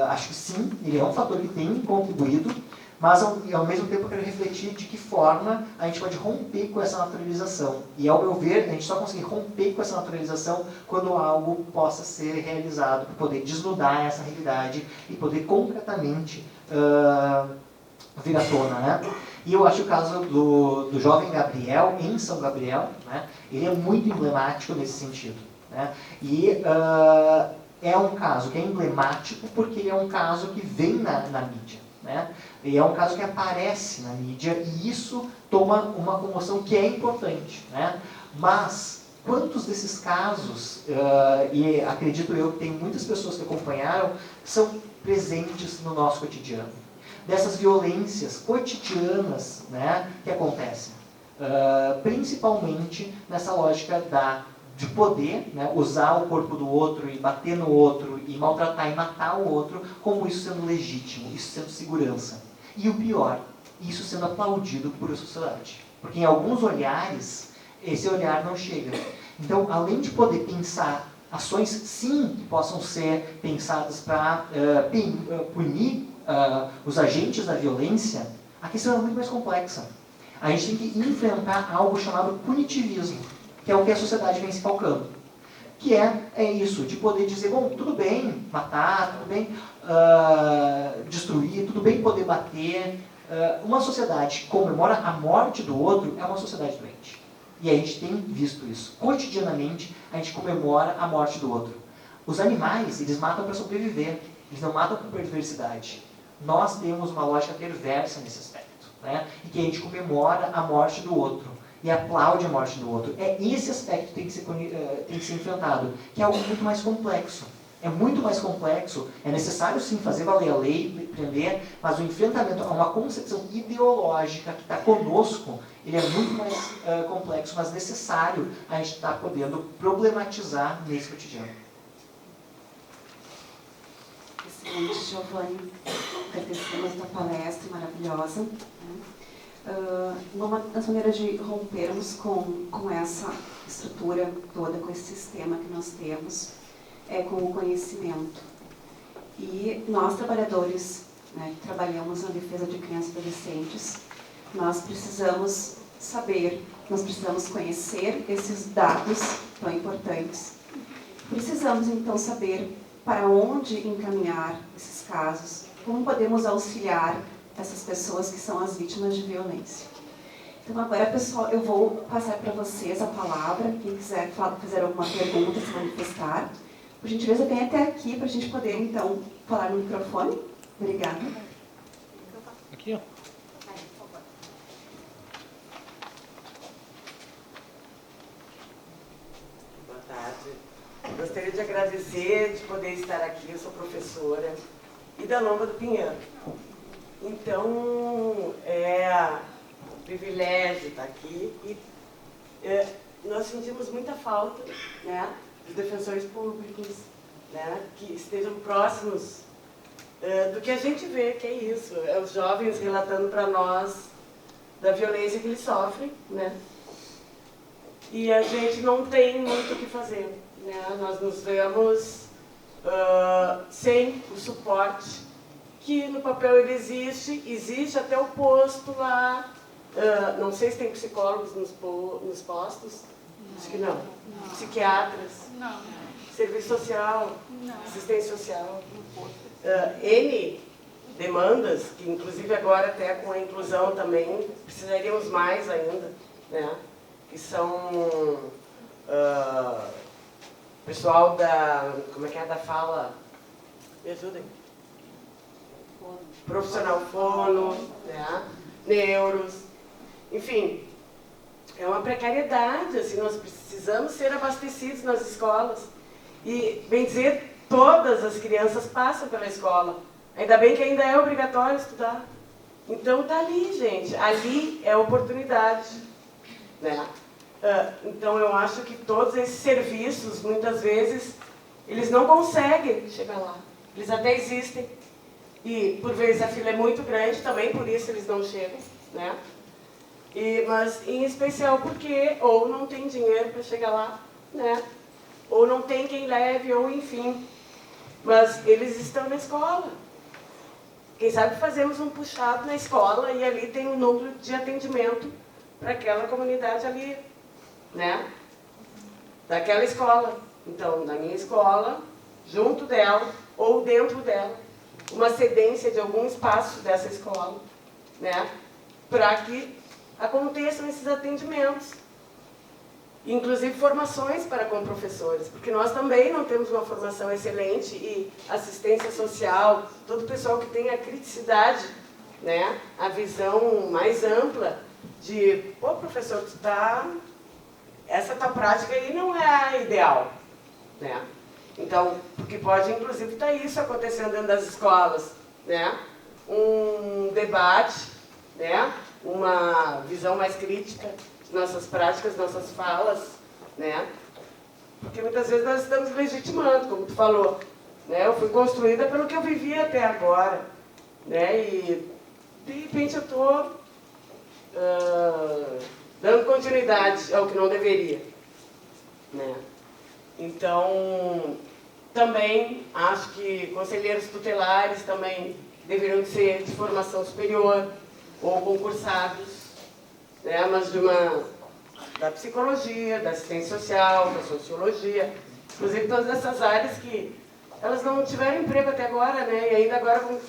acho que sim, ele é um fator que tem contribuído, mas ao mesmo tempo eu quero refletir de que forma a gente pode romper com essa naturalização. E ao meu ver, a gente só consegue romper com essa naturalização quando algo possa ser realizado para poder desnudar essa realidade e poder concretamente vir à tona. Né? E eu acho o caso do jovem Gabriel, em São Gabriel, né? Ele é muito emblemático nesse sentido. Né? E é um caso que é emblemático porque ele é um caso que vem na mídia. Né? E é um caso que aparece na mídia e isso toma uma comoção que é importante. Né? Mas quantos desses casos, e acredito eu que tem muitas pessoas que acompanharam, são presentes no nosso cotidiano? Dessas violências cotidianas, né, que acontecem. Principalmente nessa lógica de poder, né, usar o corpo do outro e bater no outro e maltratar e matar o outro, como isso sendo legítimo, isso sendo segurança. E o pior, isso sendo aplaudido por a sociedade. Porque em alguns olhares, esse olhar não chega. Então, além de poder pensar ações, sim, que possam ser pensadas para punir os agentes da violência, a questão é muito mais complexa. A gente tem que enfrentar algo chamado punitivismo, que é o que a sociedade vem se calcando. que é isso, de poder dizer, bom, tudo bem matar, tudo bem destruir, tudo bem poder bater. Uma sociedade que comemora a morte do outro é uma sociedade doente. E a gente tem visto isso. Cotidianamente, a gente comemora a morte do outro. Os animais, eles matam para sobreviver. Eles não matam por perversidade. Nós temos uma lógica perversa nesse aspecto, né? E que a gente comemora a morte do outro e aplaude a morte do outro. É esse aspecto que tem que ser enfrentado, que é algo muito mais complexo. É muito mais complexo. É necessário, sim, fazer valer a lei, prender, mas o enfrentamento a uma concepção ideológica que está conosco, ele é muito mais complexo, mas necessário a gente estar podendo problematizar nesse cotidiano. Excelente, Giovanni. Agradecemos a tua palestra maravilhosa. Uma das maneiras de rompermos com essa estrutura toda, com esse sistema que nós temos, é com o conhecimento. E nós, trabalhadores, né, que trabalhamos na defesa de crianças e adolescentes, nós precisamos saber, nós precisamos conhecer esses dados tão importantes. Precisamos, então, saber para onde encaminhar esses casos, como podemos auxiliar essas pessoas que são as vítimas de violência. Então, agora, pessoal, eu vou passar para vocês a palavra. Quem quiser fazer alguma pergunta, se manifestar. Por gentileza, vem até aqui para a gente poder, então, falar no microfone. Obrigada. Aqui, ó. Boa tarde. Gostaria de agradecer de poder estar aqui. Eu sou professora e da Lomba do Pinhão. Então, é um privilégio estar aqui e nós sentimos muita falta, né, dos defensores públicos, né, que estejam próximos do que a gente vê, que é isso, é os jovens relatando para nós da violência que eles sofrem, né, e a gente não tem muito o que fazer, né, nós nos vemos sem o suporte que no papel ele existe até o posto lá, não sei se tem psicólogos nos postos, acho que não, psiquiatras, não, serviço social, não, assistência social, N demandas, que inclusive agora até com a inclusão também precisaríamos mais ainda, né, que são pessoal da, como é que é, da fala, me ajudem. Profissional fono, né? Neuros, enfim, é uma precariedade, assim, nós precisamos ser abastecidos nas escolas. E, bem dizer, todas as crianças passam pela escola. Ainda bem que ainda é obrigatório estudar. Então tá ali, gente, ali é a oportunidade, né? Então eu acho que todos esses serviços, muitas vezes, eles não conseguem chegar lá. Eles até existem. E, por vezes, a fila é muito grande, também por isso eles não chegam, né? Mas, em especial, porque ou não tem dinheiro para chegar lá, né? Ou não tem quem leve, ou enfim. Mas eles estão na escola. Quem sabe fazemos um puxado na escola e ali tem um núcleo de atendimento para aquela comunidade ali, né? Daquela escola. Então, na minha escola, junto dela ou dentro dela, uma cedência de algum espaço dessa escola, né, para que aconteçam esses atendimentos. Inclusive formações para com professores, porque nós também não temos uma formação excelente e assistência social, todo o pessoal que tem a criticidade, né, a visão mais ampla de, pô, professor, essa tua prática aí não é a ideal, né? Então, porque pode, inclusive, estar isso acontecendo dentro das escolas, né? Um debate, né? Uma visão mais crítica de nossas práticas, nossas falas, né? Porque muitas vezes nós estamos legitimando, como tu falou, né? Eu fui construída pelo que eu vivi até agora, né? E, de repente, eu estou dando continuidade ao que não deveria, né? Então, também acho que conselheiros tutelares também deveriam ser de formação superior ou concursados, né, mas da psicologia, da assistência social, da sociologia, Inclusive todas essas áreas que elas não tiveram emprego até agora, né? E ainda agora vão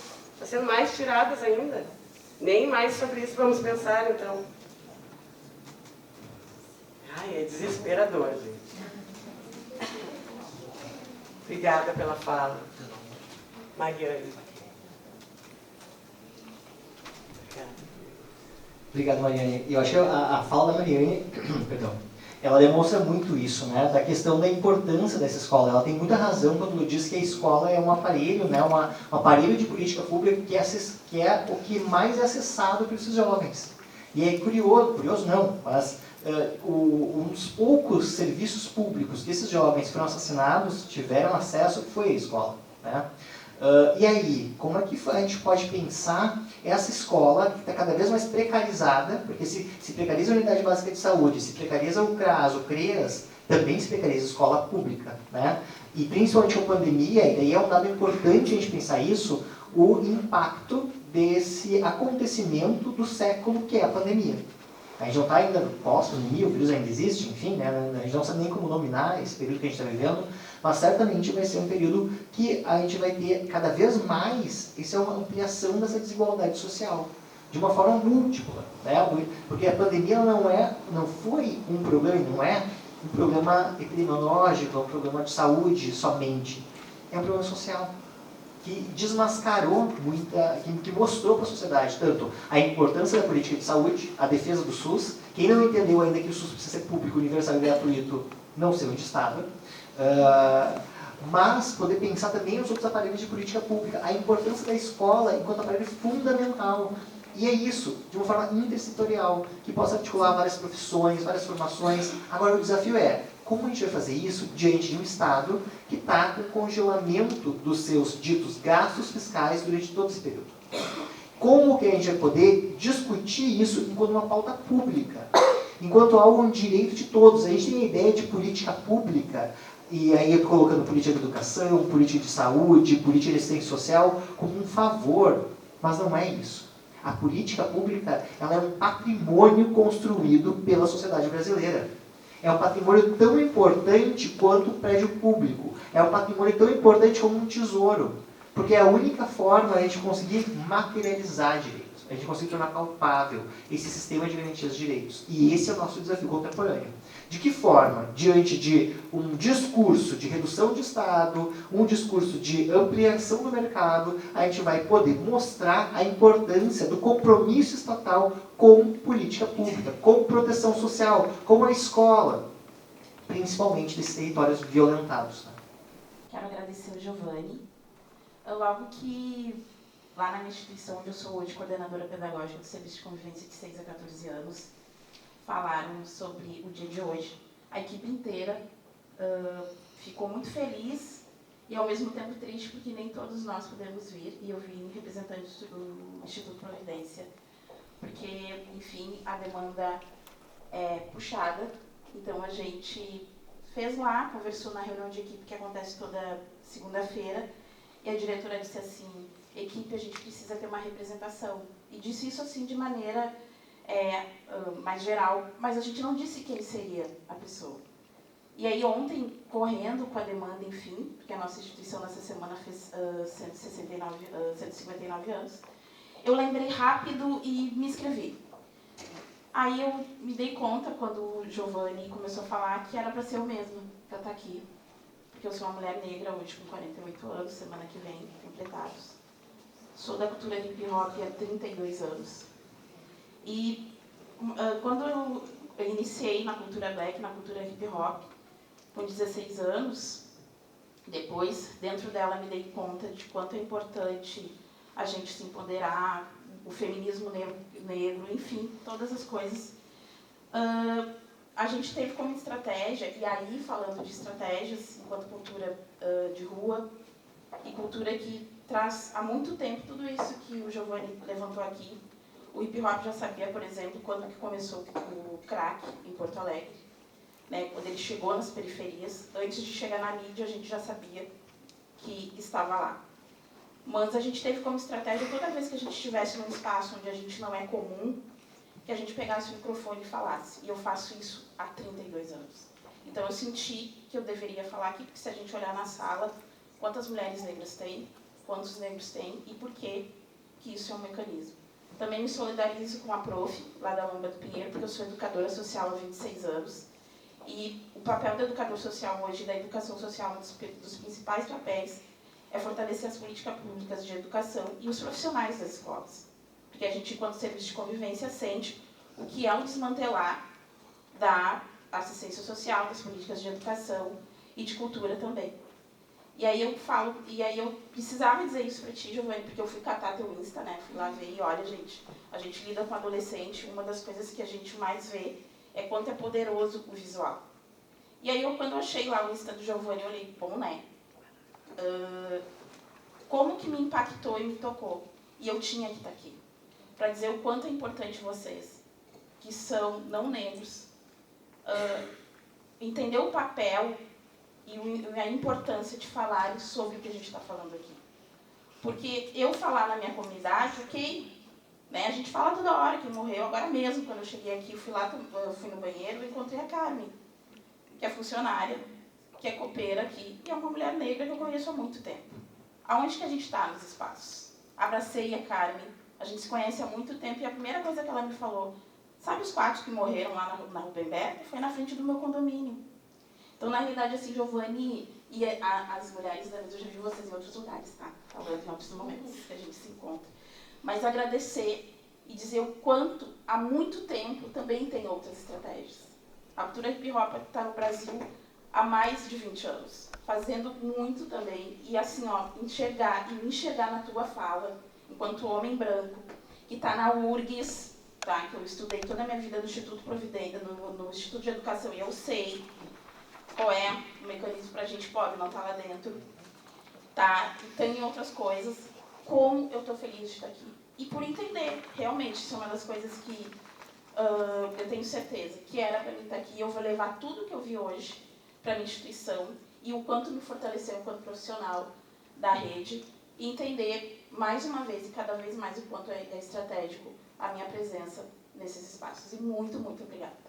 sendo mais tiradas ainda. Nem mais sobre isso vamos pensar, então. Ai, é desesperador, gente. Obrigada pela fala. Mariane. Obrigado, Mariane. Eu acho que a fala da Mariane, perdão, ela demonstra muito isso, né, da questão da importância dessa escola. Ela tem muita razão quando diz que a escola é um aparelho, né, um aparelho de política pública que é o que mais é acessado por esses jovens. E é curioso não, mas um dos poucos serviços públicos que esses jovens que foram assassinados tiveram acesso foi a escola, né? E aí, como é que a gente pode pensar essa escola que está cada vez mais precarizada, porque se precariza a Unidade Básica de Saúde, se precariza o CRAS, o CREAS, também se precariza a escola pública, né? E principalmente com a pandemia, e daí é um dado importante a gente pensar isso, o impacto desse acontecimento do século que é a pandemia. A gente não está ainda pós-pandemia, o vírus ainda existe, enfim, né? A gente não sabe nem como nominar esse período que a gente está vivendo, mas certamente vai ser um período que a gente vai ter cada vez mais, isso é uma ampliação dessa desigualdade social, de uma forma múltipla, né? Porque a pandemia não foi um problema, não é um problema epidemiológico, é um problema de saúde somente, é um problema social, que desmascarou que mostrou para a sociedade tanto a importância da política de saúde, a defesa do SUS. Quem não entendeu ainda que o SUS precisa ser público, universal e gratuito, não sei onde estava. Mas poder pensar também nos outros aparelhos de política pública, a importância da escola enquanto aparelho fundamental. E é isso, de uma forma intersetorial, que possa articular várias profissões, várias formações. Agora o desafio é, como a gente vai fazer isso diante de um Estado que está com congelamento dos seus ditos gastos fiscais durante todo esse período? Como que a gente vai poder discutir isso enquanto uma pauta pública? Enquanto algo um direito de todos. A gente tem a ideia de política pública, e aí eu estou colocando política de educação, política de saúde, política de assistência social, como um favor, mas não é isso. A política pública ela é um patrimônio construído pela sociedade brasileira. É um patrimônio tão importante quanto o prédio público. É um patrimônio tão importante como um tesouro. Porque é a única forma de a gente conseguir materializar direitos. A gente conseguir tornar palpável esse sistema de garantias de direitos. E esse é o nosso desafio contemporâneo. De que forma, diante de um discurso de redução de Estado, um discurso de ampliação do mercado, a gente vai poder mostrar a importância do compromisso estatal com política pública, com proteção social, com a escola, principalmente desses territórios violentados. Quero agradecer ao Giovanni. Logo que lá na minha instituição, onde eu sou hoje coordenadora pedagógica do Serviço de Convivência de 6 a 14 anos, falaram sobre o dia de hoje. A equipe inteira ficou muito feliz e ao mesmo tempo triste porque nem todos nós pudemos vir, e eu vim representante do Instituto Providência, porque, enfim, a demanda é puxada. Então a gente fez lá, conversou na reunião de equipe que acontece toda segunda-feira, e a diretora disse assim: equipe, a gente precisa ter uma representação. E disse isso assim de maneira mais geral, mas a gente não disse quem seria a pessoa. E aí ontem, correndo com a demanda, enfim, porque a nossa instituição nessa semana fez 159 anos, eu lembrei rápido e me inscrevi. Aí eu me dei conta, quando o Giovanni começou a falar, que era para ser eu mesma, para estar aqui. Porque eu sou uma mulher negra hoje com 48 anos, semana que vem, completados. Sou da cultura hip hop há 32 anos. E quando eu iniciei na cultura black, na cultura hip hop, com 16 anos, depois, dentro dela, me dei conta de quanto é importante a gente se empoderar, o feminismo negro, enfim, todas as coisas. A gente teve como estratégia, e aí, falando de estratégias, enquanto cultura de rua, e cultura que traz há muito tempo tudo isso que o Giovanni levantou aqui. O hip hop já sabia, por exemplo, quando que começou o crack em Porto Alegre, né? Quando ele chegou nas periferias, antes de chegar na mídia, a gente já sabia que estava lá. Mas a gente teve como estratégia, toda vez que a gente estivesse num espaço onde a gente não é comum, que a gente pegasse o microfone e falasse. E eu faço isso há 32 anos. Então eu senti que eu deveria falar aqui, porque se a gente olhar na sala, quantas mulheres negras tem, quantos negros tem e por que isso é um mecanismo. Também me solidarizo com a prof, lá da Lomba do Pinheiro, porque eu sou educadora social há 26 anos. E o papel do educador social hoje, da educação social, um dos principais papéis, é fortalecer as políticas públicas de educação e os profissionais das escolas. Porque a gente, enquanto serviço de convivência, sente o que é um desmantelar da assistência social, das políticas de educação e de cultura também. E aí eu precisava dizer isso para ti, Giovani, porque eu fui catar teu Insta, né? Fui lá ver e olha, gente, a gente lida com adolescente, uma das coisas que a gente mais vê é quanto é poderoso o visual. E aí quando eu achei lá o Insta do Giovani, eu olhei, bom, né? Como que me impactou e me tocou? E eu tinha que estar aqui, para dizer o quanto é importante vocês, que são não negros, entender o papel e a importância de falarem sobre o que a gente está falando aqui. Porque eu falar na minha comunidade, ok, né, a gente fala toda hora que morreu. Agora mesmo, quando eu cheguei aqui, eu fui no banheiro e encontrei a Carmen, que é funcionária, que é copeira aqui, e é uma mulher negra que eu conheço há muito tempo. Aonde que a gente está nos espaços? Abracei a Carmen, a gente se conhece há muito tempo, e a primeira coisa que ela me falou, sabe os 4 que morreram lá na Rubem Berta? Foi na frente do meu condomínio. Então, na realidade, assim, Giovani e as mulheres da mesa, eu já vi vocês em outros lugares, tá? Falando em outros momentos que a gente se encontra. Mas agradecer e dizer o quanto, há muito tempo, também tem outras estratégias. A cultura hip hop está no Brasil há mais de 20 anos, fazendo muito também. E assim, ó, me enxergar na tua fala, enquanto homem branco, que está na URGS, tá? Que eu estudei toda a minha vida no Instituto Providência, no Instituto de Educação, e eu sei qual é o mecanismo para a gente pobre não estar lá dentro, tá? E tem outras coisas, como eu estou feliz de estar aqui. E por entender, realmente, isso é uma das coisas que eu tenho certeza que era para mim estar aqui. Eu vou levar tudo que eu vi hoje para a minha instituição e o quanto me fortaleceu enquanto profissional da rede e entender, mais uma vez e cada vez mais, o quanto é estratégico a minha presença nesses espaços. E muito, muito obrigada.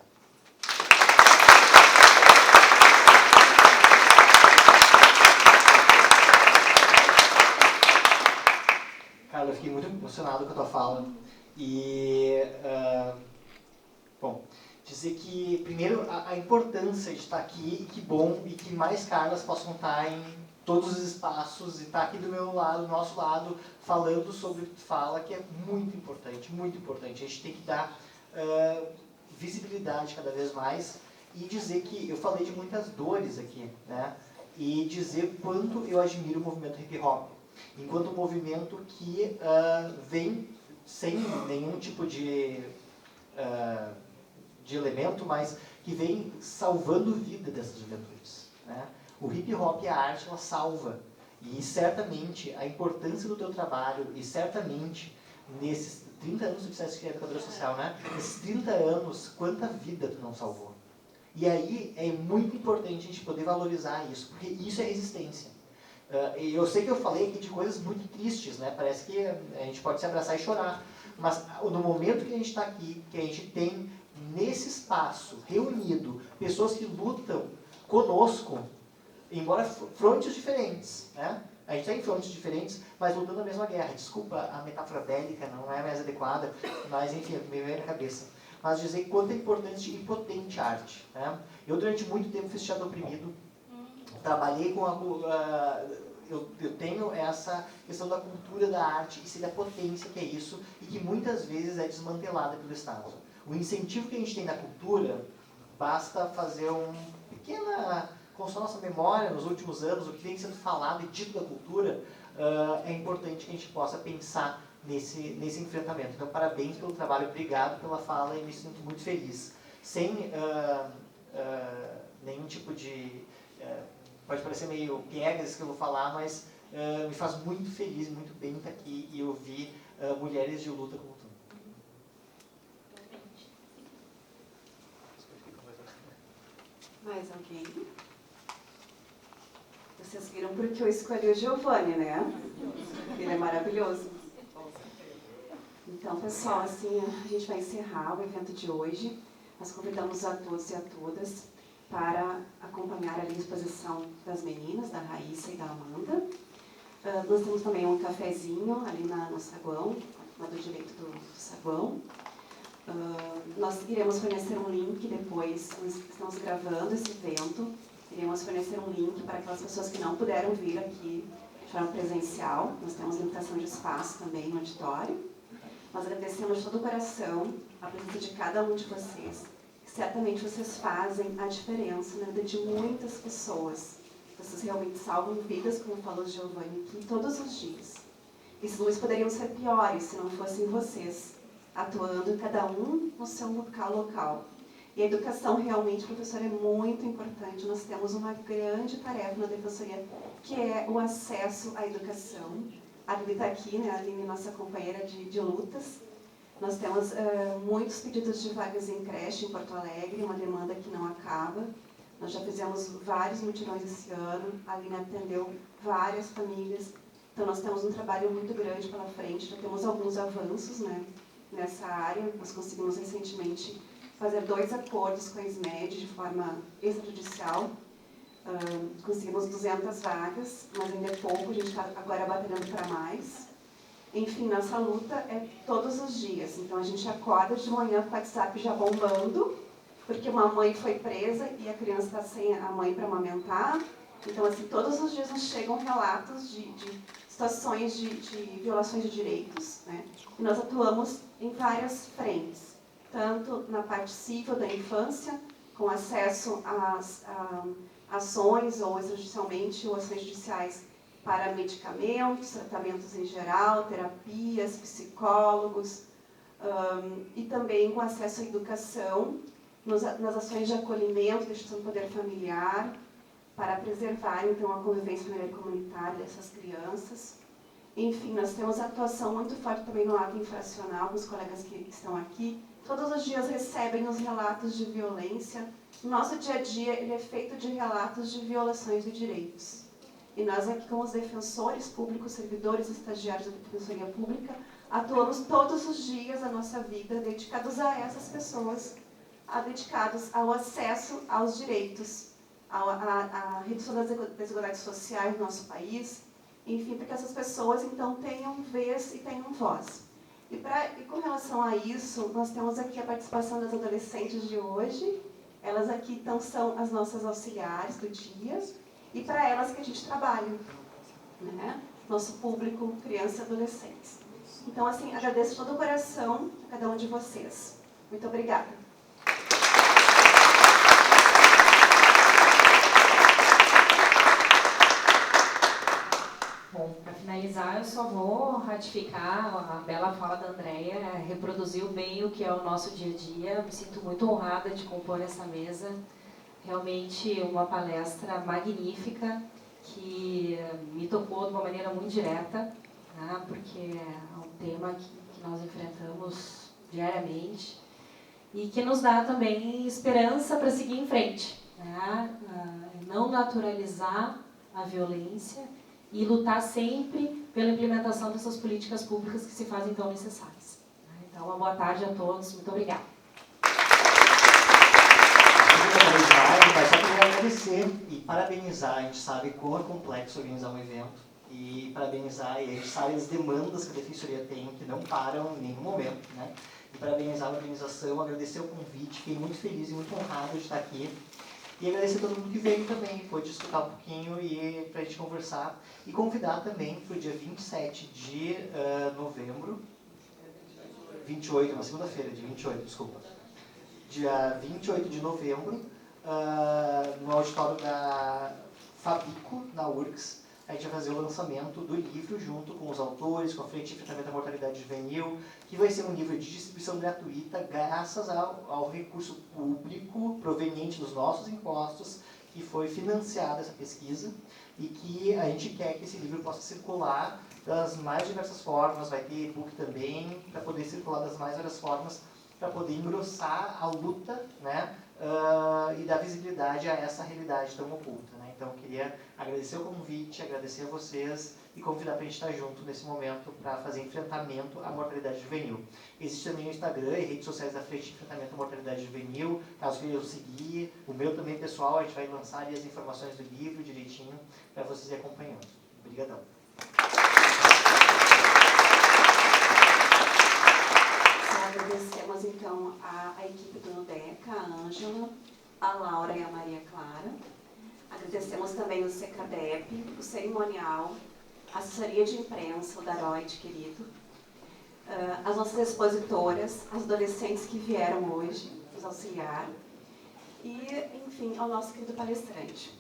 Carla, eu fiquei muito emocionado com a tua fala. E, bom, dizer que, primeiro, a importância de estar aqui, e que bom, e que mais Carlas possam estar em todos os espaços, e estar aqui do meu lado, do nosso lado, falando sobre o que tu fala, que é muito importante, muito importante. A gente tem que dar visibilidade cada vez mais, e dizer que eu falei de muitas dores aqui, né? E dizer quanto eu admiro o movimento hip hop, enquanto um movimento que vem sem nenhum tipo de elemento, mas que vem salvando vida dessas juventudes, né? O hip hop e a arte, ela salva. E certamente a importância do teu trabalho, e certamente nesses 30 anos tu disseste que é educadora social, né? Nesses 30 anos, quanta vida tu não salvou? E aí é muito importante a gente poder valorizar isso, porque isso é resistência. Eu sei que eu falei aqui de coisas muito tristes, né? Parece que a gente pode se abraçar e chorar. Mas no momento que a gente está aqui, que a gente tem nesse espaço reunido pessoas que lutam conosco, embora frontes diferentes, né? A gente está em frontes diferentes, mas lutando a mesma guerra. Desculpa a metáfora bélica, não é mais adequada, mas enfim, me veio na cabeça. Mas dizer quanto é importante e potente a arte, né? Eu durante muito tempo fiz teatro oprimido, trabalhei com eu tenho essa questão da cultura da arte e da potência que é isso, e que muitas vezes é desmantelada pelo Estado. O incentivo que a gente tem na cultura, basta fazer pequena construção da nossa memória nos últimos anos, o que vem sendo falado e dito da cultura, é importante que a gente possa pensar nesse enfrentamento. Então, parabéns pelo trabalho, obrigado pela fala e me sinto muito feliz. Sem nenhum tipo de... pode parecer meio piegas que eu vou falar, mas me faz muito feliz, muito bem estar aqui e ouvir mulheres de luta como tu. Mais alguém? Vocês viram porque eu escolhi o Giovani, né? Ele é maravilhoso. Então, pessoal, assim, a gente vai encerrar o evento de hoje. Nós convidamos a todos e a todas. para acompanhar ali a exposição das meninas, da Raíssa e da Amanda. Nós temos também um cafezinho ali no saguão, lá do direito do saguão. Nós iremos fornecer um link depois, nós estamos gravando esse evento, iremos fornecer um link para aquelas pessoas que não puderam vir aqui de forma presencial. Nós temos limitação de espaço também no auditório. Nós agradecemos de todo o coração a presença de cada um de vocês. Certamente vocês fazem a diferença na vida de muitas pessoas. Vocês realmente salvam vidas, como falou o Giovanni aqui, todos os dias. Esses números poderiam ser piores se não fossem vocês, atuando cada um no seu local. E a educação realmente, professor, é muito importante. Nós temos uma grande tarefa na Defensoria, que é o acesso à educação. A Aline está aqui, né? A Aline, nossa companheira de lutas. Nós temos muitos pedidos de vagas em creche em Porto Alegre, uma demanda que não acaba. Nós já fizemos vários mutirões esse ano, a Aline atendeu várias famílias. Então, nós temos um trabalho muito grande pela frente, já temos alguns avanços, né, nessa área. Nós conseguimos recentemente fazer 2 acordos com a SMED de forma extrajudicial. Conseguimos 200 vagas, mas ainda é pouco, a gente está agora batalhando para mais. Enfim, nossa luta é todos os dias. Então, a gente acorda de manhã com o WhatsApp já bombando, porque uma mãe foi presa e a criança está sem a mãe para amamentar. Então, assim, todos os dias nos chegam relatos de situações de violações de direitos, né? E nós atuamos em várias frentes, tanto na parte civil da infância, com acesso às ações, ou extrajudicialmente, ou ações judiciais para medicamentos, tratamentos em geral, terapias, psicólogos, e também com acesso à educação, nas ações de acolhimento, de gestão do poder familiar, para preservar, então, a convivência familiar e comunitária dessas crianças. Enfim, nós temos atuação muito forte também no ato infracional, com os colegas que estão aqui. Todos os dias recebem os relatos de violência. O nosso dia a dia ele é feito de relatos de violações de direitos. E nós aqui, como os defensores públicos, servidores, estagiários da Defensoria Pública, atuamos todos os dias da nossa vida dedicados a essas pessoas, dedicados ao acesso aos direitos, à redução das desigualdades sociais no nosso país, enfim, para que essas pessoas, então, tenham vez e tenham voz. E com relação a isso, nós temos aqui a participação das adolescentes de hoje. Elas aqui, então, são as nossas auxiliares do dia, e para elas que a gente trabalha, né? Nosso público, crianças e adolescentes. Então, assim, agradeço de todo o coração a cada um de vocês. Muito obrigada. Bom, para finalizar, eu só vou ratificar a bela fala da Andréia, reproduziu bem o que é o nosso dia a dia. Me sinto muito honrada de compor essa mesa. Realmente uma palestra magnífica que me tocou de uma maneira muito direta, né, porque é um tema que nós enfrentamos diariamente e que nos dá também esperança para seguir em frente, né, não naturalizar a violência e lutar sempre pela implementação dessas políticas públicas que se fazem tão necessárias. Então, uma boa tarde a todos. Muito obrigada. Mas só queria agradecer e parabenizar. A gente sabe quão é complexo organizar um evento e parabenizar, e a gente sabe as demandas que a Defensoria tem, que não param em nenhum momento, né? E parabenizar a organização, agradecer o convite, fiquei muito feliz e muito honrado de estar aqui. E agradecer a todo mundo que veio também, pôde escutar um pouquinho e para a gente conversar. E convidar também para o dia 27 de novembro, 28, uma segunda-feira, dia 28, desculpa. Dia 28 de novembro, no auditório da Fabico, na URGS, a gente vai fazer o lançamento do livro junto com os autores, com a Frente de Enfrentamento da Mortalidade Juvenil, que vai ser um livro de distribuição gratuita graças ao recurso público proveniente dos nossos impostos, que foi financiada essa pesquisa, e que a gente quer que esse livro possa circular das mais diversas formas, vai ter e-book também, para poder circular das mais várias formas, para poder engrossar a luta, né, e dar visibilidade a essa realidade tão oculta, né? Então, queria agradecer o convite, agradecer a vocês e convidar para a gente estar junto nesse momento para fazer enfrentamento à mortalidade juvenil. Existe também o Instagram e redes sociais da Frente de Enfrentamento à Mortalidade Juvenil, caso queiram seguir. O meu também, pessoal, a gente vai lançar ali as informações do livro direitinho para vocês irem acompanhando. Obrigadão. Agradecemos então a equipe do NUDECA, a Ângela, a Laura e a Maria Clara. Agradecemos também o CECADEP, o cerimonial, a assessoria de imprensa, o Daroide, querido, as nossas expositoras, as adolescentes que vieram hoje nos auxiliar e, enfim, ao nosso querido palestrante.